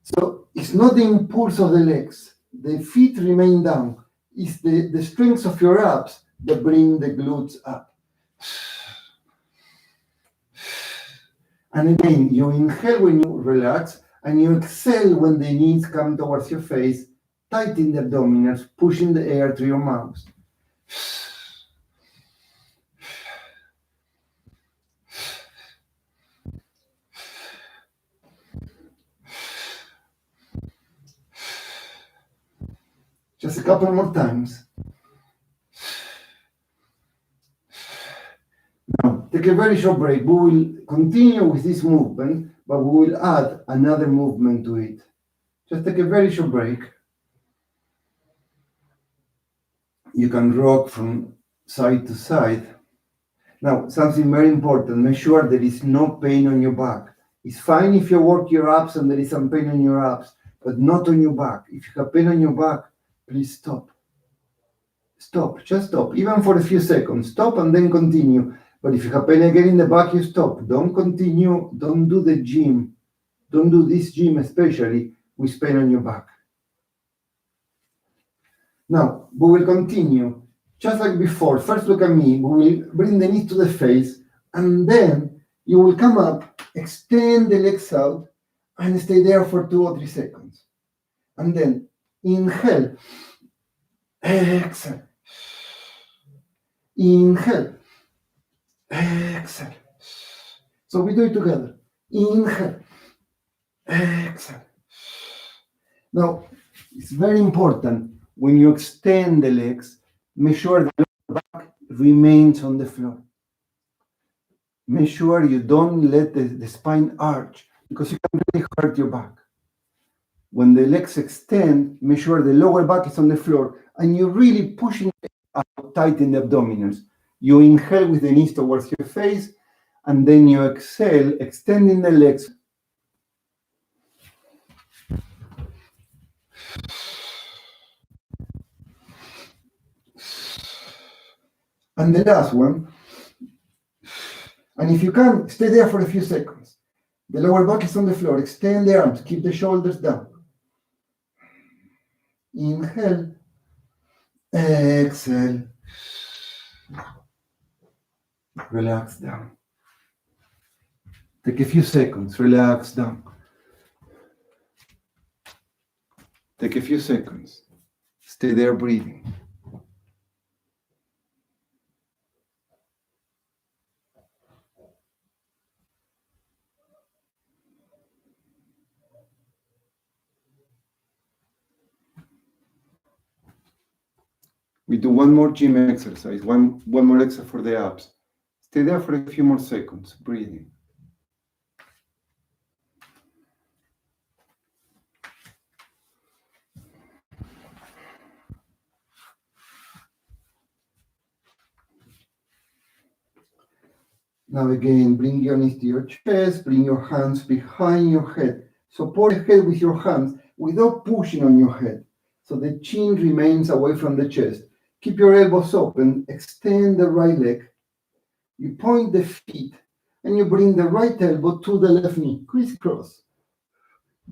So it's not the impulse of the legs. The feet remain down. It's the strength of your abs that bring the glutes up. And again, you inhale when you relax, and you exhale when the knees come towards your face. Tighten the abdominals, pushing the air through your mouth. Just a couple more times. Now, take a very short break. We will continue with this movement, but we will add another movement to it. Just take a very short break. You can rock from side to side. Now, something very important, make sure there is no pain on your back. It's fine if you work your abs and there is some pain on your abs, but not on your back. If you have pain on your back, please stop. Stop, just stop, even for a few seconds. Stop and then continue. But if you have pain again in the back, you stop. Don't continue, don't do the gym. Don't do this gym, especially with pain on your back. Now, we will continue, just like before. First, look at me. We will bring the knees to the face, and then you will come up, extend the legs out, and stay there for 2 or 3 seconds. And then inhale, exhale, inhale, exhale. So we do it together. Inhale, exhale. Now, it's very important. When you extend the legs, make sure the lower back remains on the floor. Make sure you don't let the spine arch because you can really hurt your back. When the legs extend, make sure the lower back is on the floor and you're really pushing it out, tighten the abdominals. You inhale with the knees towards your face and then you exhale, extending the legs. And the last one, and if you can, stay there for a few seconds. The lower back is on the floor. Extend the arms. Keep the shoulders down. Inhale. Exhale. Relax down. Take a few seconds. Relax down. Take a few seconds. Stay there breathing. We do one more gym exercise, one more exercise for the abs. Stay there for a few more seconds, breathing. Now again, bring your knees to your chest, bring your hands behind your head. Support the head with your hands without pushing on your head. So the chin remains away from the chest. Keep your elbows open, extend the right leg. You point the feet and you bring the right elbow to the left knee, crisscross.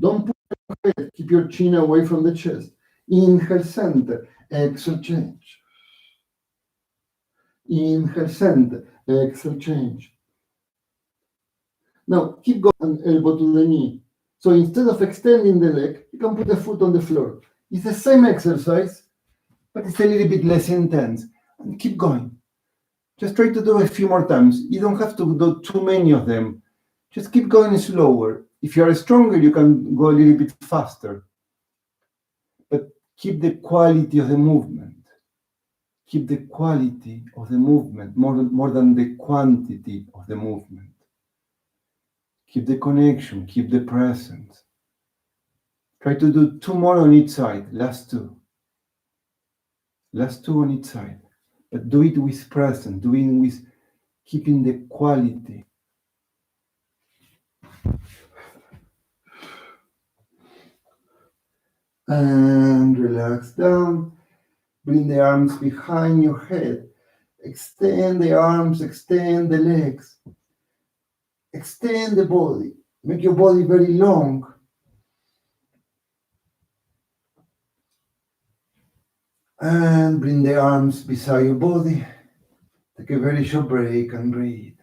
Don't push your head, keep your chin away from the chest. Inhale, center, exhale, change. Inhale, center, exhale, change. Now keep going, elbow to the knee. So instead of extending the leg, you can put the foot on the floor. It's the same exercise, but it's a little bit less intense. And keep going. Just try to do a few more times. You don't have to do too many of them. Just keep going slower. If you are stronger, you can go a little bit faster. But keep the quality of the movement. Keep the quality of the movement more than the quantity of the movement. Keep the connection, keep the presence. Try to do 2 more on each side, last 2. Last 2 on each side. But do it with presence, do it with keeping the quality. And relax down. Bring the arms behind your head. Extend the arms, extend the legs. Extend the body. Make your body very long. And bring the arms beside your body. Take a very short break and breathe.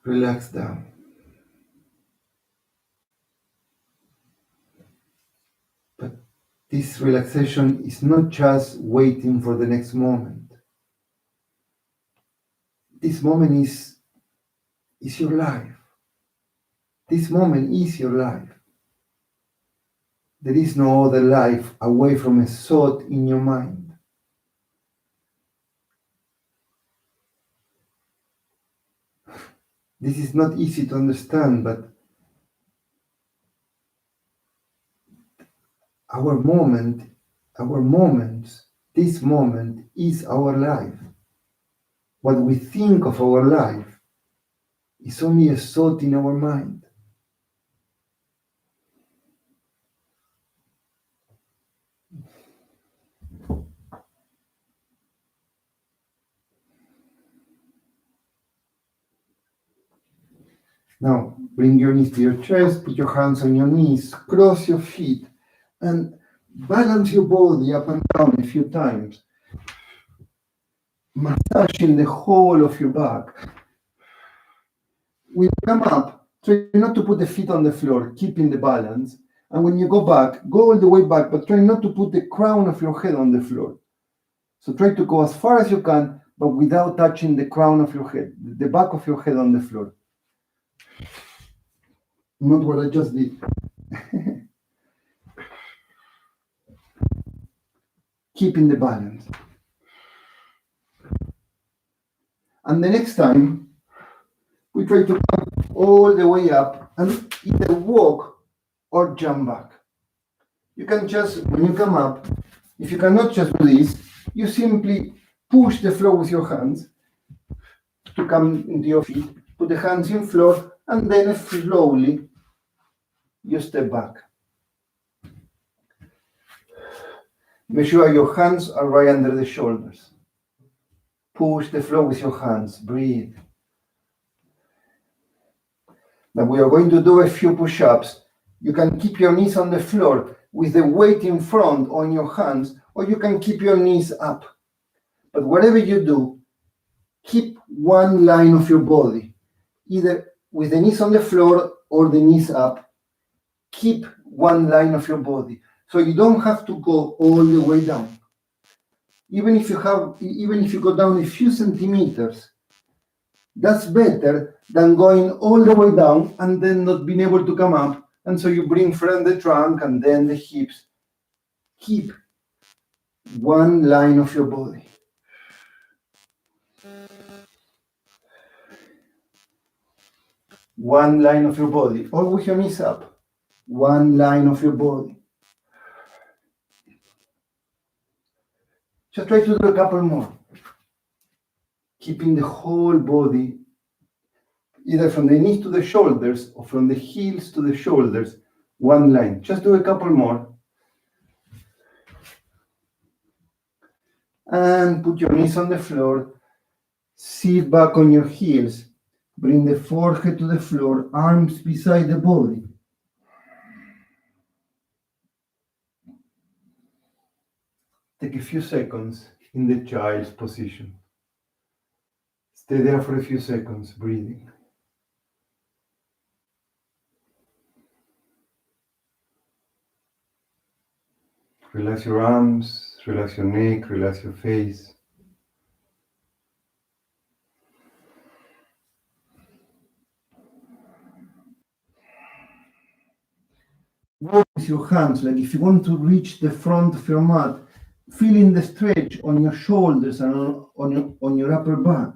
Relax down. But this relaxation is not just waiting for the next moment. This moment is your life. This moment is your life. There is no other life away from a thought in your mind. This is not easy to understand, but our moments, this moment is our life. What we think of our life is only a thought in our mind. Now, bring your knees to your chest, put your hands on your knees, cross your feet, and balance your body up and down a few times, massaging the whole of your back. When you come up, try not to put the feet on the floor, keeping the balance. And when you go back, go all the way back, but try not to put the crown of your head on the floor. So try to go as far as you can, but without touching the crown of your head, the back of your head on the floor. Not what I just did. Keeping the balance. And the next time, we try to come all the way up and either walk or jump back. You can just, when you come up, if you cannot just do this, you simply push the floor with your hands to come into your feet, put the hands in floor, and then slowly you step back. Make sure your hands are right under the shoulders. Push the floor with your hands, breathe. Now we are going to do a few push-ups. You can keep your knees on the floor with the weight in front on your hands, or you can keep your knees up. But whatever you do, keep one line of your body, either with the knees on the floor or the knees up. Keep one line of your body, so you don't have to go all the way down. Even if you go down a few centimeters, that's better than going all the way down and then not being able to come up. And so you bring first the trunk and then the hips. Keep one line of your body. One line of your body. All with your knees up. One line of your body. Just try to do a couple more. Keeping the whole body, either from the knees to the shoulders or from the heels to the shoulders, one line. Just do a couple more. And put your knees on the floor. Sit back on your heels. Bring the forehead to the floor, arms beside the body. Take a few seconds in the child's position. Stay there for a few seconds, breathing. Relax your arms, relax your neck, relax your face. Work with your hands, like if you want to reach the front of your mat, feeling the stretch on your shoulders and on your upper back.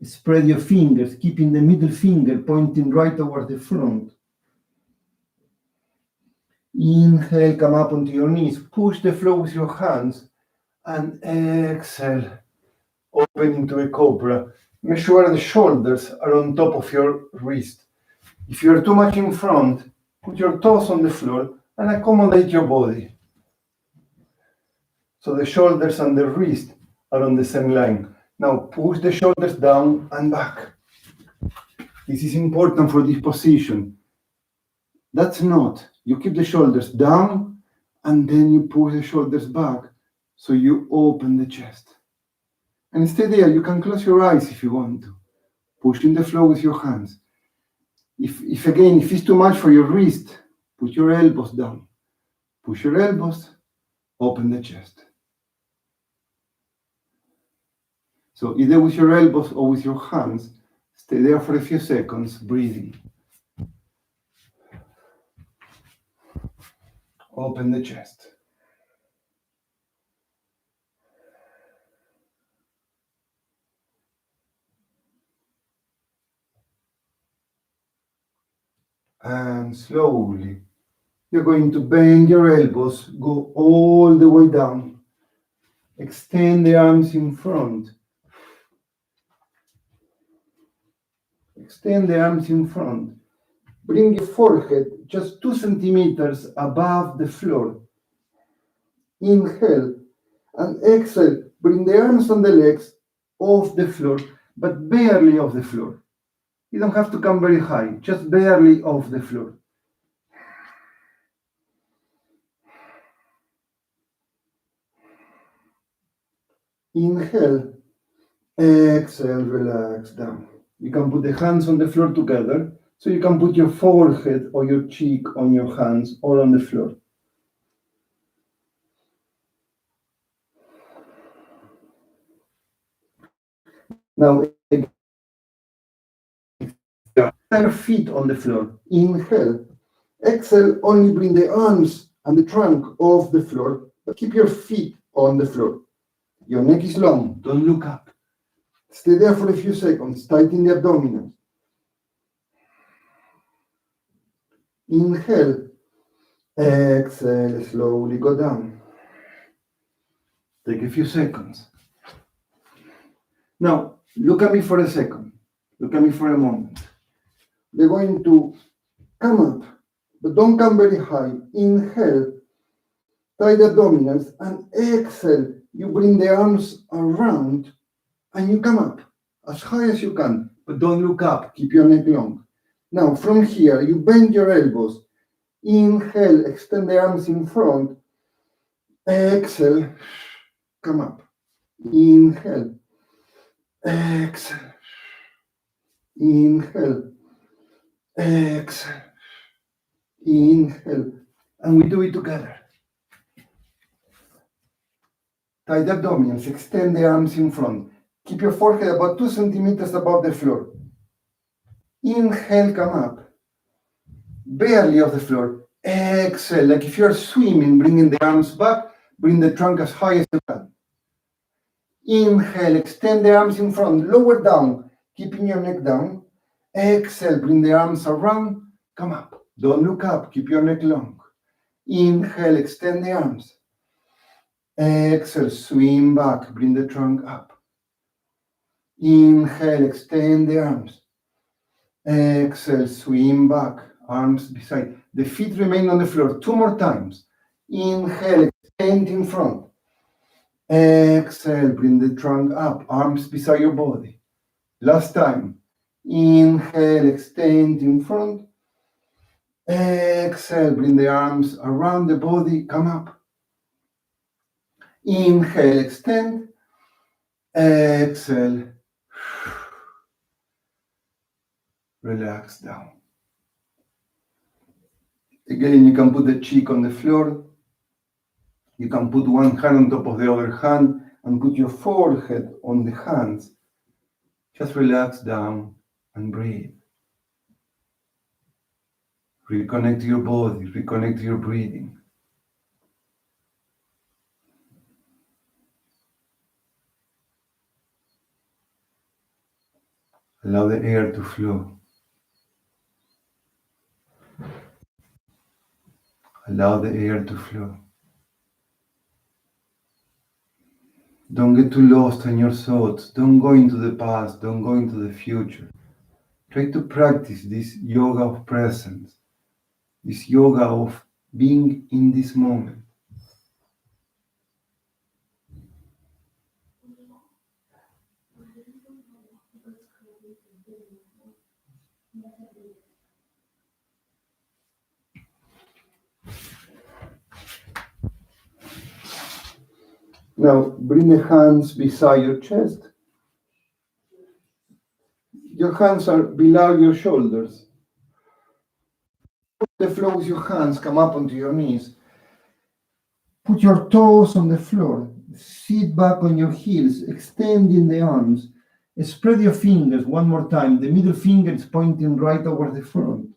Spread your fingers, keeping the middle finger pointing right towards the front. Inhale, come up onto your knees, push the floor with your hands, and exhale, open into a cobra. Make sure the shoulders are on top of your wrist. If you're too much in front, put your toes on the floor and accommodate your body. So the shoulders and the wrist are on the same line. Now push the shoulders down and back. This is important for this position. That's not. You keep the shoulders down and then you push the shoulders back so you open the chest. And stay there. You can close your eyes if you want to. Pushing the floor with your hands. If it's too much for your wrist, put your elbows down. Push your elbows, open the chest. So either with your elbows or with your hands, stay there for a few seconds, breathing. Open the chest. And slowly, you're going to bend your elbows, go all the way down. Extend the arms in front. Extend the arms in front. Bring your forehead just 2 centimeters above the floor. Inhale and exhale. Bring the arms and the legs off the floor, but barely off the floor. You don't have to come very high, just barely off the floor. Inhale, exhale, relax down. You can put the hands on the floor together, so you can put your forehead or your cheek on your hands or on the floor. Now, your feet on the floor. Inhale. Exhale, only bring the arms and the trunk off the floor, but keep your feet on the floor. Your neck is long, don't look up. Stay there for a few seconds, tighten the abdominals. Inhale, exhale, slowly go down. Take a few seconds. Now, look at me for a second. Look at me for a moment. We're going to come up, but don't come very high. Inhale, tie the abdominals, and exhale. You bring the arms around and you come up as high as you can, but don't look up. Keep your neck long. Now, from here, you bend your elbows. Inhale, extend the arms in front. Exhale, come up. Inhale, exhale. Inhale, exhale. Inhale, and we do it together. Tie the abdominals, extend the arms in front. Keep your forehead about 2 centimeters above the floor. Inhale, come up. Barely off the floor. Exhale, like if you're swimming, bringing the arms back, bring the trunk as high as you can. Inhale, extend the arms in front, lower down, keeping your neck down. Exhale, bring the arms around, come up. Don't look up, keep your neck long. Inhale, extend the arms. Exhale, swim back, bring the trunk up. Inhale, extend the arms. Exhale, swim back, arms beside. The feet remain on the floor 2 more times. Inhale, extend in front. Exhale, bring the trunk up, arms beside your body. Last time. Inhale, extend in front. Exhale, bring the arms around the body, come up. Inhale, extend. Exhale. Relax down. Again, you can put the cheek on the floor. You can put one hand on top of the other hand and put your forehead on the hands. Just relax down and breathe. Reconnect to your body, reconnect to your breathing. Allow the air to flow. Allow the air to flow. Don't get too lost in your thoughts. Don't go into the past. Don't go into the future. Try to practice this yoga of presence, this yoga of being in this moment. Now, bring the hands beside your chest. Your hands are below your shoulders. The floor with your hands, come up onto your knees. Put your toes on the floor. Sit back on your heels, extending the arms. Spread your fingers one more time. The middle finger is pointing right over the front.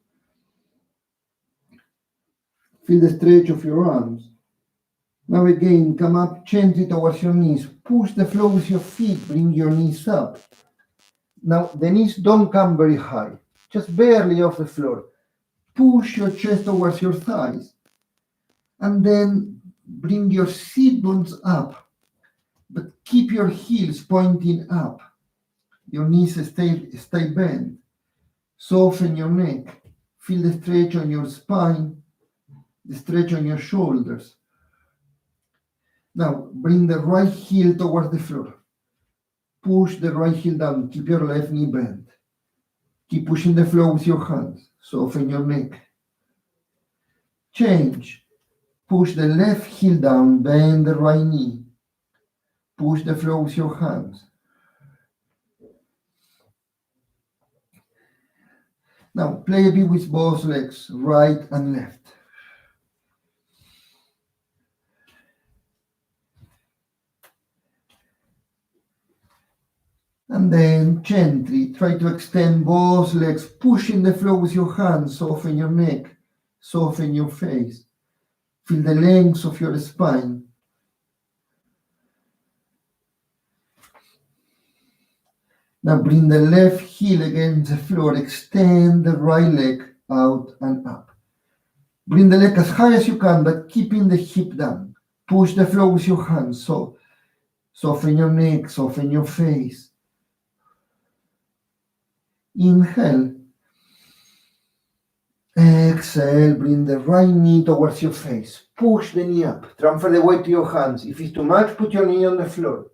Feel the stretch of your arms. Now again, come up gently towards your knees. Push the floor with your feet. Bring your knees up. Now, the knees don't come very high, just barely off the floor. Push your chest towards your thighs. And then bring your sit bones up, but keep your heels pointing up. Your knees stay bent. Soften your neck. Feel the stretch on your spine, the stretch on your shoulders. Now, bring the right heel towards the floor. Push the right heel down. Keep your left knee bent. Keep pushing the floor with your hands. Soften your neck. Change. Push the left heel down. Bend the right knee. Push the floor with your hands. Now, play a bit with both legs, right and left. And then gently try to extend both legs, pushing the floor with your hands. Soften your neck, soften your face. Feel the length of your spine. Now bring the left heel against the floor. Extend the right leg out and up. Bring the leg as high as you can, but keeping the hip down. Push the floor with your hands. So soften your neck, soften your face. Inhale. Exhale, bring the right knee towards your face. Push the knee up. Transfer the weight to your hands. If it's too much, put your knee on the floor.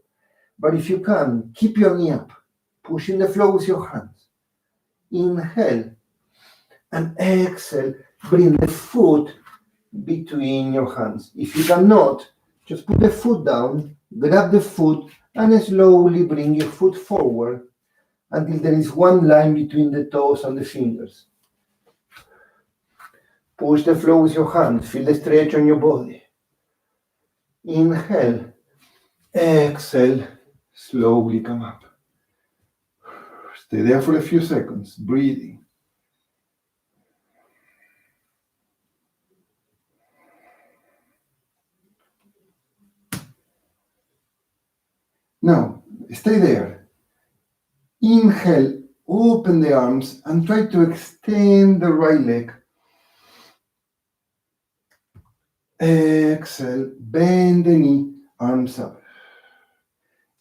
But if you can, keep your knee up. Pushing the floor with your hands. Inhale. And exhale, bring the foot between your hands. If you cannot, just put the foot down, grab the foot, and slowly bring your foot forward until there is one line between the toes and the fingers. Push the floor with your hands. Feel the stretch on your body. Inhale. Exhale. Slowly come up. Stay there for a few seconds, breathing. Now, stay there. Inhale. Open the arms and try to extend the right leg. Exhale, bend the knee, arms up.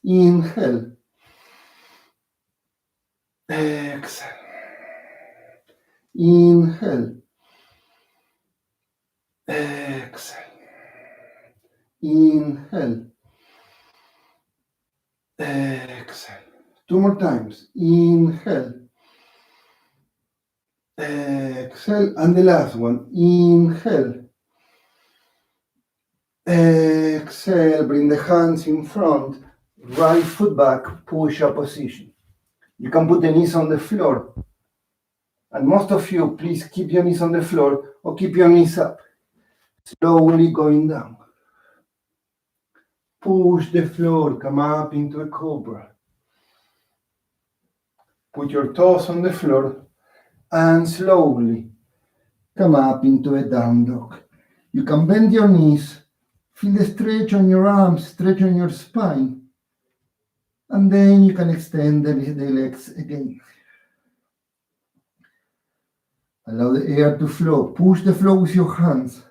Inhale. Exhale. Inhale. Exhale. Inhale. Exhale. Two more times. Inhale. Exhale. And the last one. Inhale. Exhale. Bring the hands in front. Right foot back. Push-up position. You can put the knees on the floor. And most of you, please keep your knees on the floor or keep your knees up. Slowly going down. Push the floor. Come up into a cobra. Put your toes on the floor and slowly come up into a down dog. You can bend your knees, feel the stretch on your arms, stretch on your spine, and then you can extend the legs again. Allow the air to flow. Push the floor with your hands.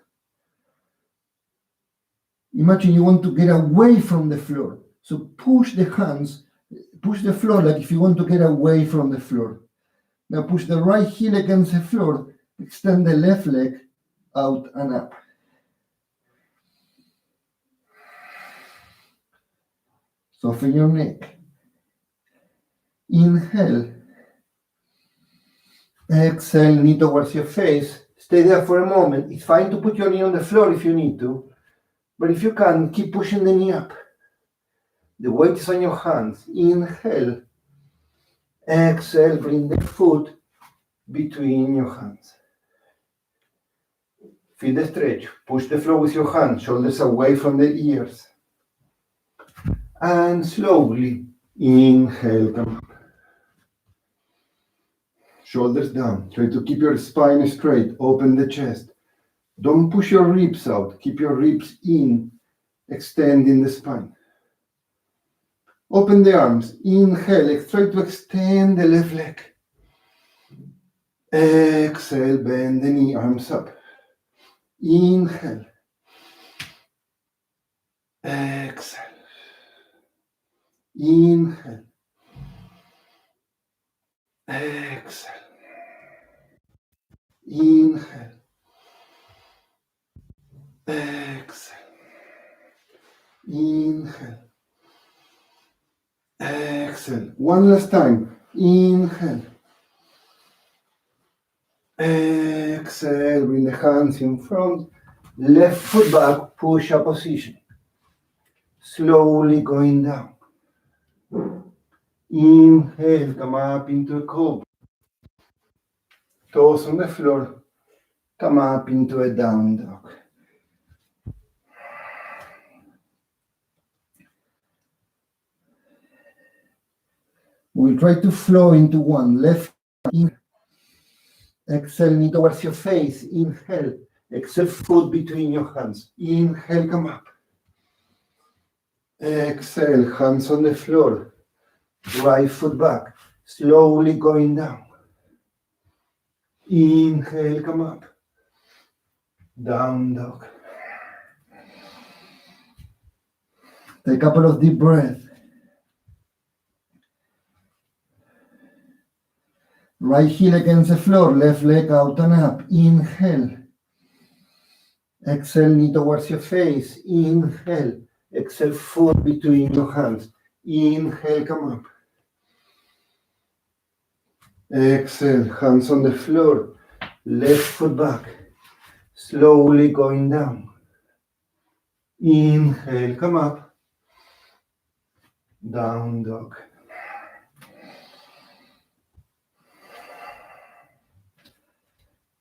Imagine you want to get away from the floor. So push the hands, push the floor like if you want to get away from the floor. Now push the right heel against the floor, extend the left leg out and up. Soften your neck. Inhale. Exhale, knee towards your face. Stay there for a moment. It's fine to put your knee on the floor if you need to. But if you can, keep pushing the knee up. The weight is on your hands. Inhale. Exhale, bring the foot between your hands. Feel the stretch. Push the floor with your hands. Shoulders away from the ears. And slowly, inhale, come up. Shoulders down. Try to keep your spine straight. Open the chest. Don't push your ribs out. Keep your ribs in. Extending the spine. Open the arms. Inhale. Try to extend the left leg. Exhale. Bend the knee. Arms up. Inhale. Exhale. Inhale. Exhale. Inhale. Exhale. Inhale. Exhale. One last time. Inhale. Exhale. Bring the hands in front. Left foot back. Push-up position. Slowly going down. Inhale. Come up into a cobra. Toes on the floor. Come up into a down dog. We'll try to flow into one. Left in. Exhale, knee towards your face. Inhale. Exhale, foot between your hands. Inhale, come up. Exhale, hands on the floor. Right foot back. Slowly going down. Inhale, come up. Down dog. Take a couple of deep breaths. Right heel against the floor, left leg out and up. Inhale. Exhale, knee towards your face. Inhale. Exhale, foot between your hands. Inhale, come up. Exhale, hands on the floor. Left foot back. Slowly going down. Inhale, come up. Down dog.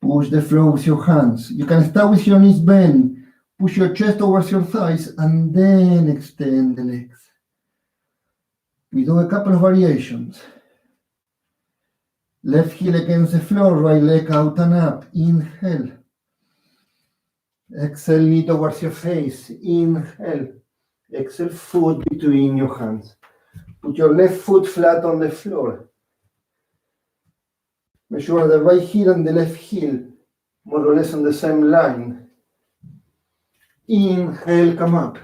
Push the floor with your hands. You can start with your knees bent. Push your chest towards your thighs and then extend the legs. We do a couple of variations. Left heel against the floor, right leg out and up. Inhale. Exhale, knee towards your face. Inhale. Exhale, foot between your hands. Put your left foot flat on the floor. Make sure the right heel and the left heel more or less on the same line. Inhale, come up.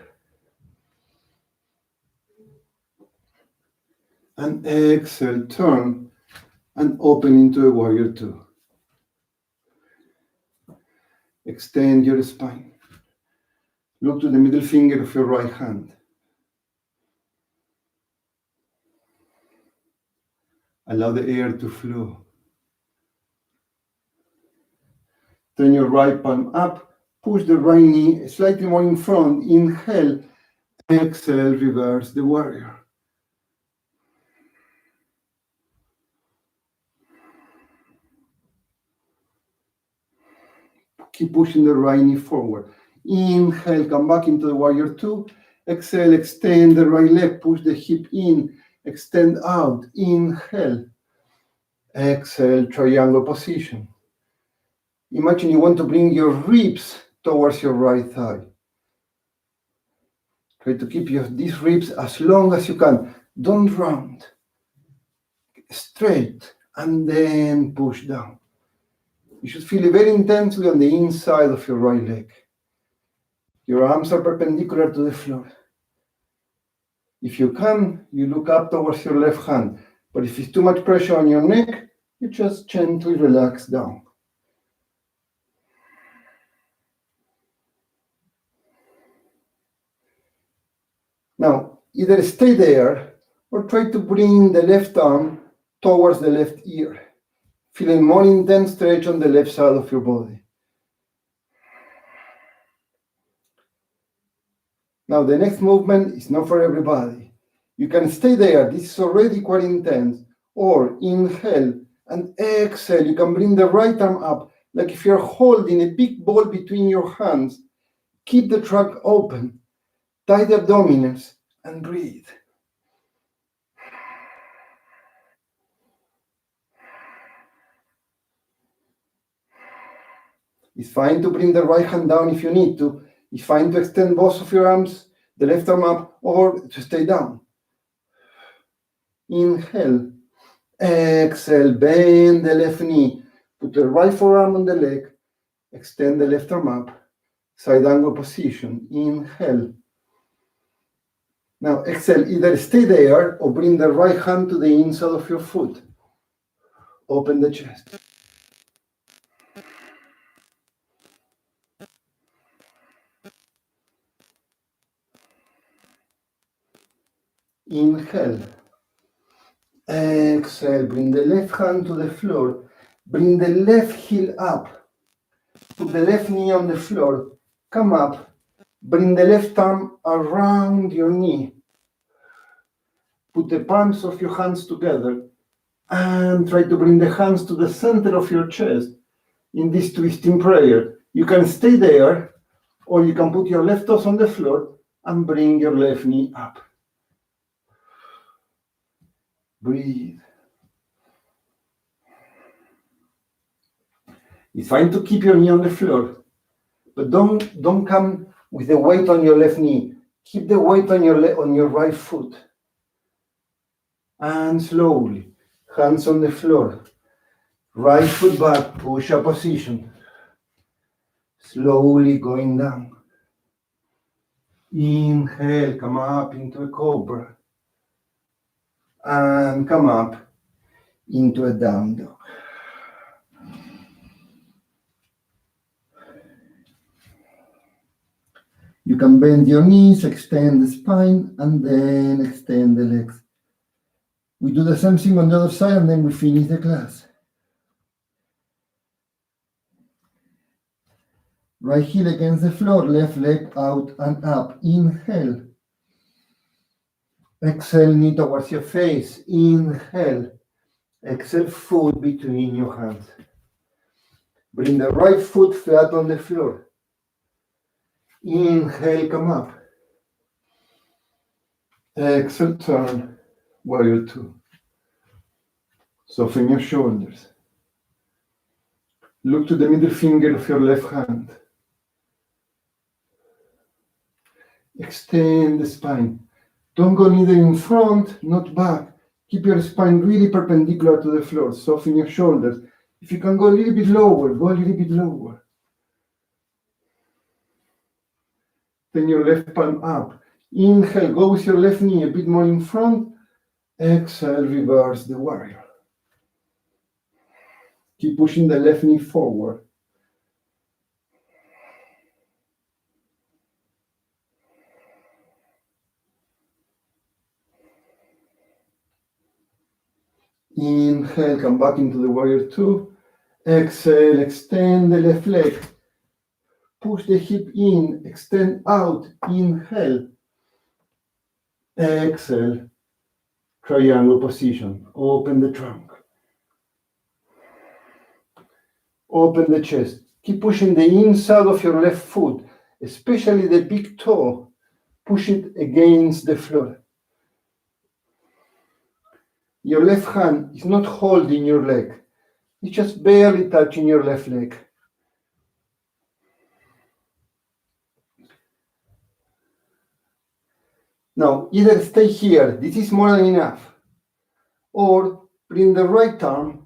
And exhale, turn and open into a warrior two. Extend your spine. Look to the middle finger of your right hand. Allow the air to flow. Turn your right palm up, push the right knee slightly more in front, inhale, exhale, reverse the warrior. Keep pushing the right knee forward. Inhale, come back into the warrior two. Exhale, extend the right leg, push the hip in, extend out. Inhale. Exhale, triangle position. Imagine you want to bring your ribs towards your right thigh. Try to keep these ribs as long as you can. Don't round. Straight, and then push down. You should feel it very intensely on the inside of your right leg. Your arms are perpendicular to the floor. If you can, you look up towards your left hand. But if it's too much pressure on your neck, you just gently relax down. Now, either stay there or try to bring the left arm towards the left ear, feeling more intense stretch on the left side of your body. Now, the next movement is not for everybody. You can stay there. This is already quite intense. Or inhale and exhale. You can bring the right arm up, like if you're holding a big ball between your hands. Keep the trunk open. Tie the abdominals and breathe. It's fine to bring the right hand down if you need to. It's fine to extend both of your arms, the left arm up, or to stay down. Inhale. Exhale. Bend the left knee. Put the right forearm on the leg. Extend the left arm up. Side angle position. Inhale. Now exhale. Either stay there or bring the right hand to the inside of your foot. Open the chest. Inhale. Exhale. Bring the left hand to the floor. Bring the left heel up. Put the left knee on the floor. Come up. Bring the left arm around your knee. Put the palms of your hands together and try to bring the hands to the center of your chest in this twisting prayer. You can stay there, or you can put your left toes on the floor and bring your left knee up. Breathe. It's fine to keep your knee on the floor, but don't come with the weight on your left knee. Keep the weight on your right foot. And slowly, hands on the floor. Right foot back, push-up position. Slowly going down. Inhale, come up into a cobra. And come up into a down dog. You can bend your knees, extend the spine, and then extend the legs. We do the same thing on the other side, and then we finish the class. Right heel against the floor, left leg out and up. Inhale. Exhale, knee towards your face. Inhale. Exhale, foot between your hands. Bring the right foot flat on the floor. Inhale, come up. Exhale, turn, warrior two. Soften your shoulders. Look to the middle finger of your left hand. Extend the spine. Don't go neither in front, not back. Keep your spine really perpendicular to the floor. Soften your shoulders. If you can go a little bit lower, go a little bit lower. Then your left palm up. Inhale, go with your left knee a bit more in front. Exhale, reverse the warrior. Keep pushing the left knee forward. Inhale, come back into the warrior two. Exhale, extend the left leg. Push the hip in, extend out, inhale. Exhale, triangle position. Open the trunk. Open the chest. Keep pushing the inside of your left foot, especially the big toe. Push it against the floor. Your left hand is not holding your leg. It's just barely touching your left leg. Now, either stay here, this is more than enough, or bring the right arm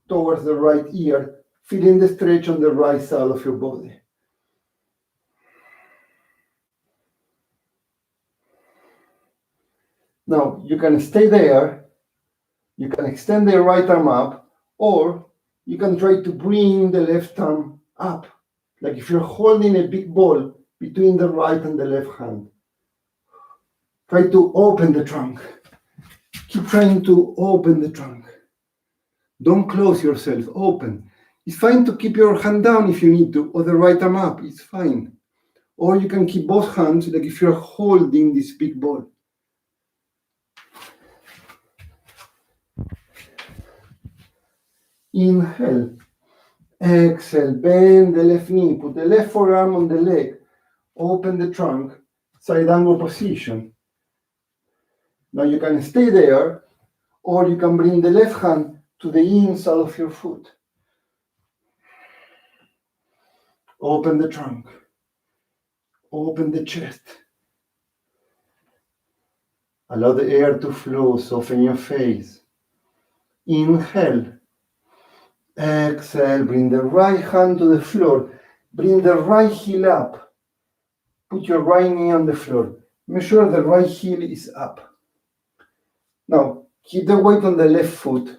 towards the right ear, feeling the stretch on the right side of your body. Now, you can stay there, you can extend the right arm up, or you can try to bring the left arm up, like if you're holding a big ball between the right and the left hand. Try to open the trunk. Keep trying to open the trunk. Don't close yourself, open. It's fine to keep your hand down if you need to, or the right arm up, it's fine. Or you can keep both hands, like if you're holding this big ball. Inhale. Exhale, bend the left knee, put the left forearm on the leg, open the trunk, side angle position. Now you can stay there, or you can bring the left hand to the inside of your foot. Open the trunk. Open the chest. Allow the air to flow, soften your face. Inhale. Exhale, bring the right hand to the floor. Bring the right heel up. Put your right knee on the floor. Make sure the right heel is up. Now, keep the weight on the left foot.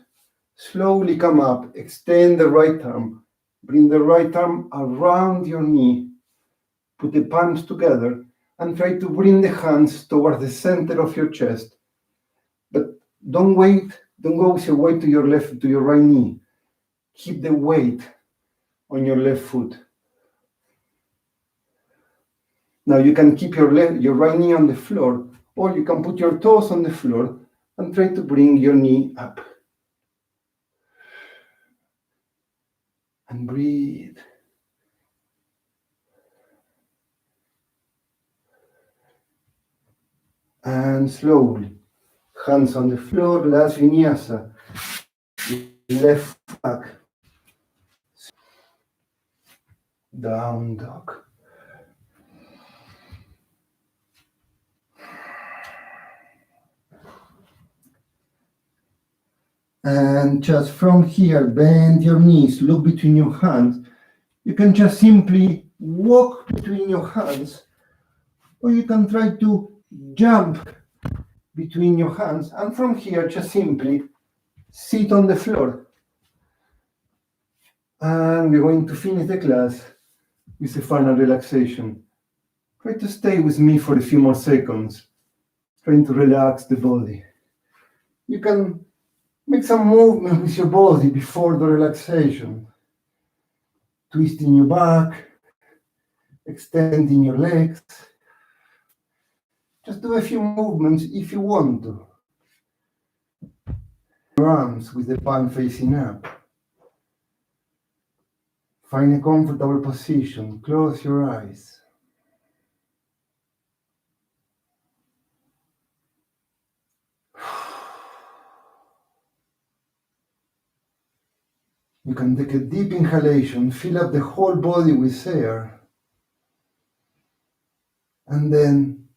Slowly come up. Extend the right arm. Bring the right arm around your knee. Put the palms together and try to bring the hands towards the center of your chest. But don't go with your weight to your left, to your right knee. Keep the weight on your left foot. Now you can keep your right knee on the floor, or you can put your toes on the floor and try to bring your knee up. And breathe. And slowly, hands on the floor, last vinyasa. Left back. Down dog. And just from here, bend your knees, look between your hands. You can just simply walk between your hands, or you can try to jump between your hands, and from here, just simply sit on the floor. And we're going to finish the class with a final relaxation. Try to stay with me for a few more seconds, trying to relax the body. You can make some movement with your body before the relaxation. Twisting your back, extending your legs. Just do a few movements if you want to. Your arms with the palm facing up. Find a comfortable position. Close your eyes. You can take a deep inhalation, fill up the whole body with air, and then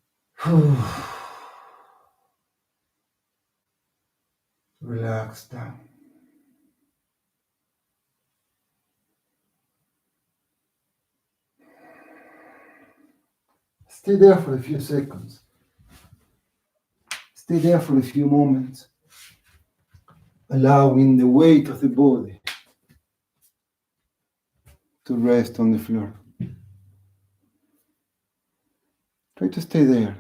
relax down. Stay there for a few seconds. Stay there for a few moments, allowing the weight of the body to rest on the floor. Try to stay there.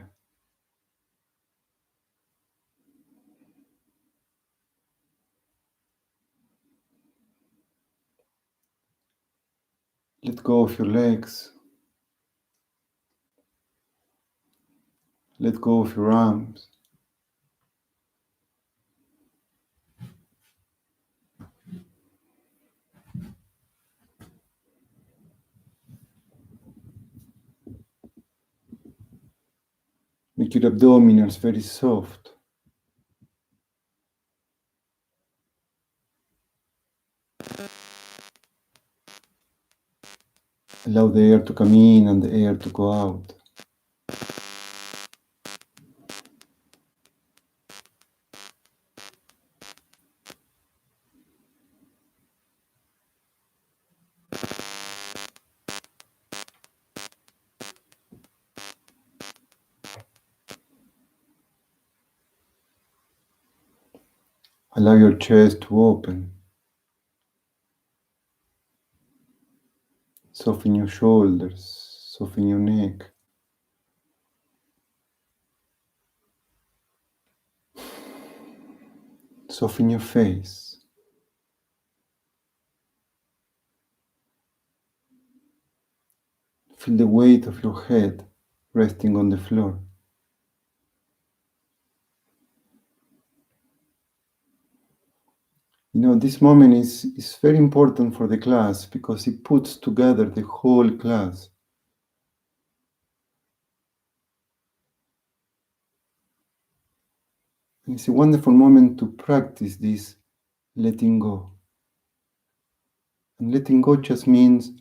go of your legs. Let go of your arms. Make your abdominals very soft. Allow the air to come in and the air to go out. Allow your chest to open. Soften your shoulders, soften your neck. Soften your face. Feel the weight of your head resting on the floor. You know, this moment is very important for the class because it puts together the whole class. And it's a wonderful moment to practice this letting go. And letting go just means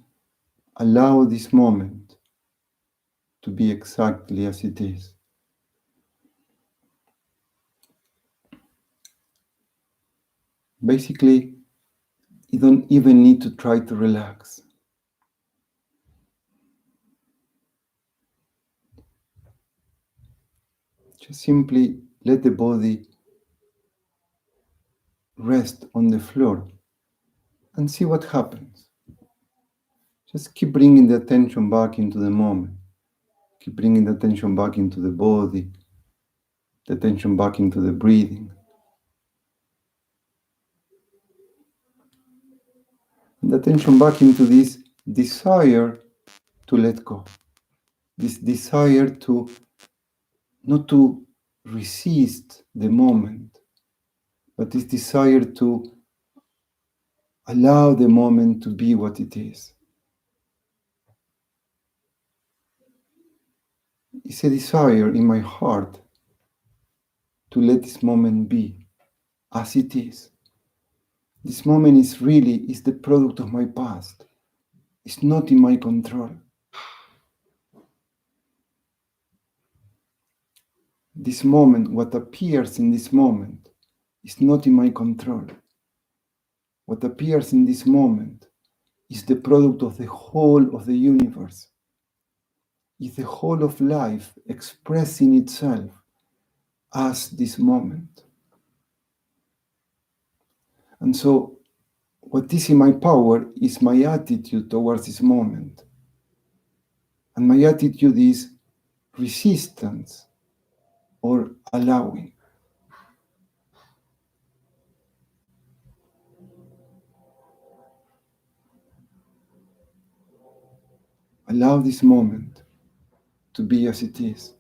allow this moment to be exactly as it is. Basically, you don't even need to try to relax. Just simply let the body rest on the floor and see what happens. Just keep bringing the attention back into the moment. Keep bringing the attention back into the body, the attention back into the breathing. And the attention back into this desire to let go. This desire to not to resist the moment, but this desire to allow the moment to be what it is. It's a desire in my heart to let this moment be as it is. This moment is the product of my past. It's not in my control. This moment, what appears in this moment, is not in my control. What appears in this moment is the product of the whole of the universe. Is the whole of life expressing itself as this moment. And so, what is in my power is my attitude towards this moment. And my attitude is resistance or allowing. Allow this moment to be as it is.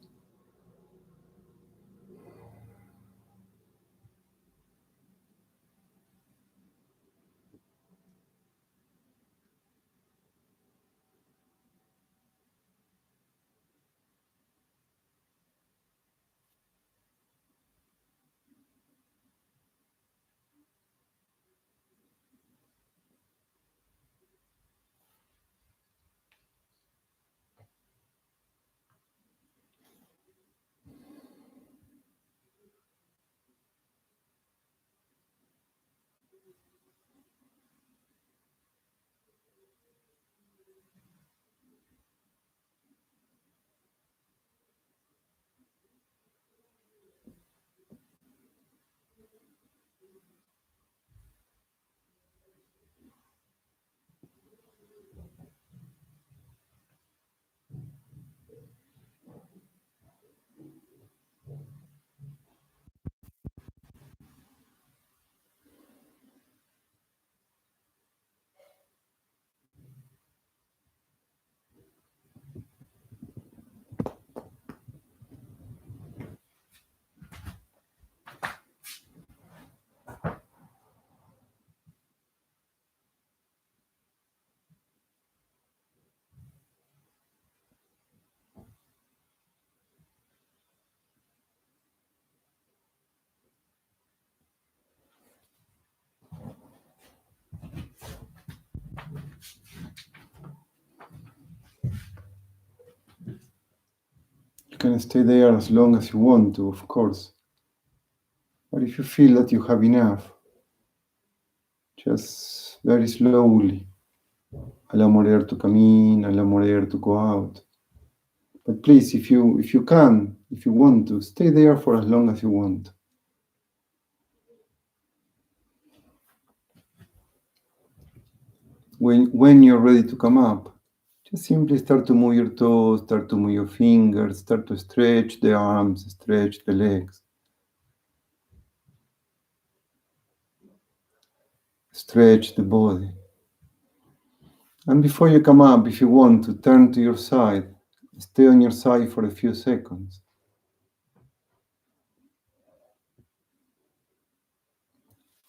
can stay there as long as you want to, of course. But if you feel that you have enough, just very slowly allow more air to come in, allow more air to go out. But please, if you can, if you want to, stay there for as long as you want. When you're ready to come up, just simply start to move your toes, start to move your fingers, start to stretch the arms, stretch the legs. Stretch the body. And before you come up, if you want to turn to your side, stay on your side for a few seconds.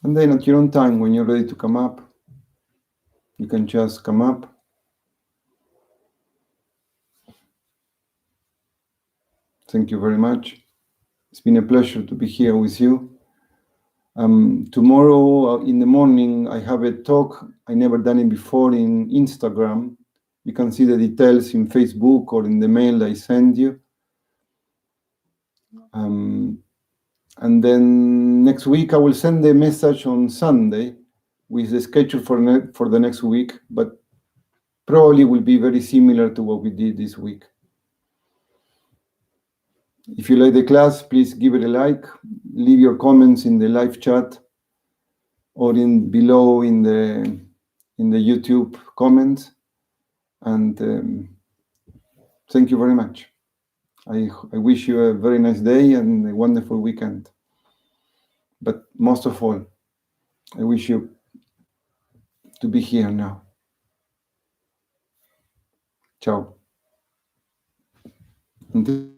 And then at your own time, when you're ready to come up, you can just come up. Thank you very much. It's been a pleasure to be here with you. Tomorrow in the morning, I have a talk. I never done it before in Instagram. You can see the details in Facebook or in the mail I send you. And then next week, I will send a message on Sunday with the schedule for the next week, but probably will be very similar to what we did this week. If you like the class, please give it a like. Leave your comments in the live chat or below in the YouTube comments. And thank you very much. I wish you a very nice day and a wonderful weekend. But most of all, I wish you to be here now. Ciao. Until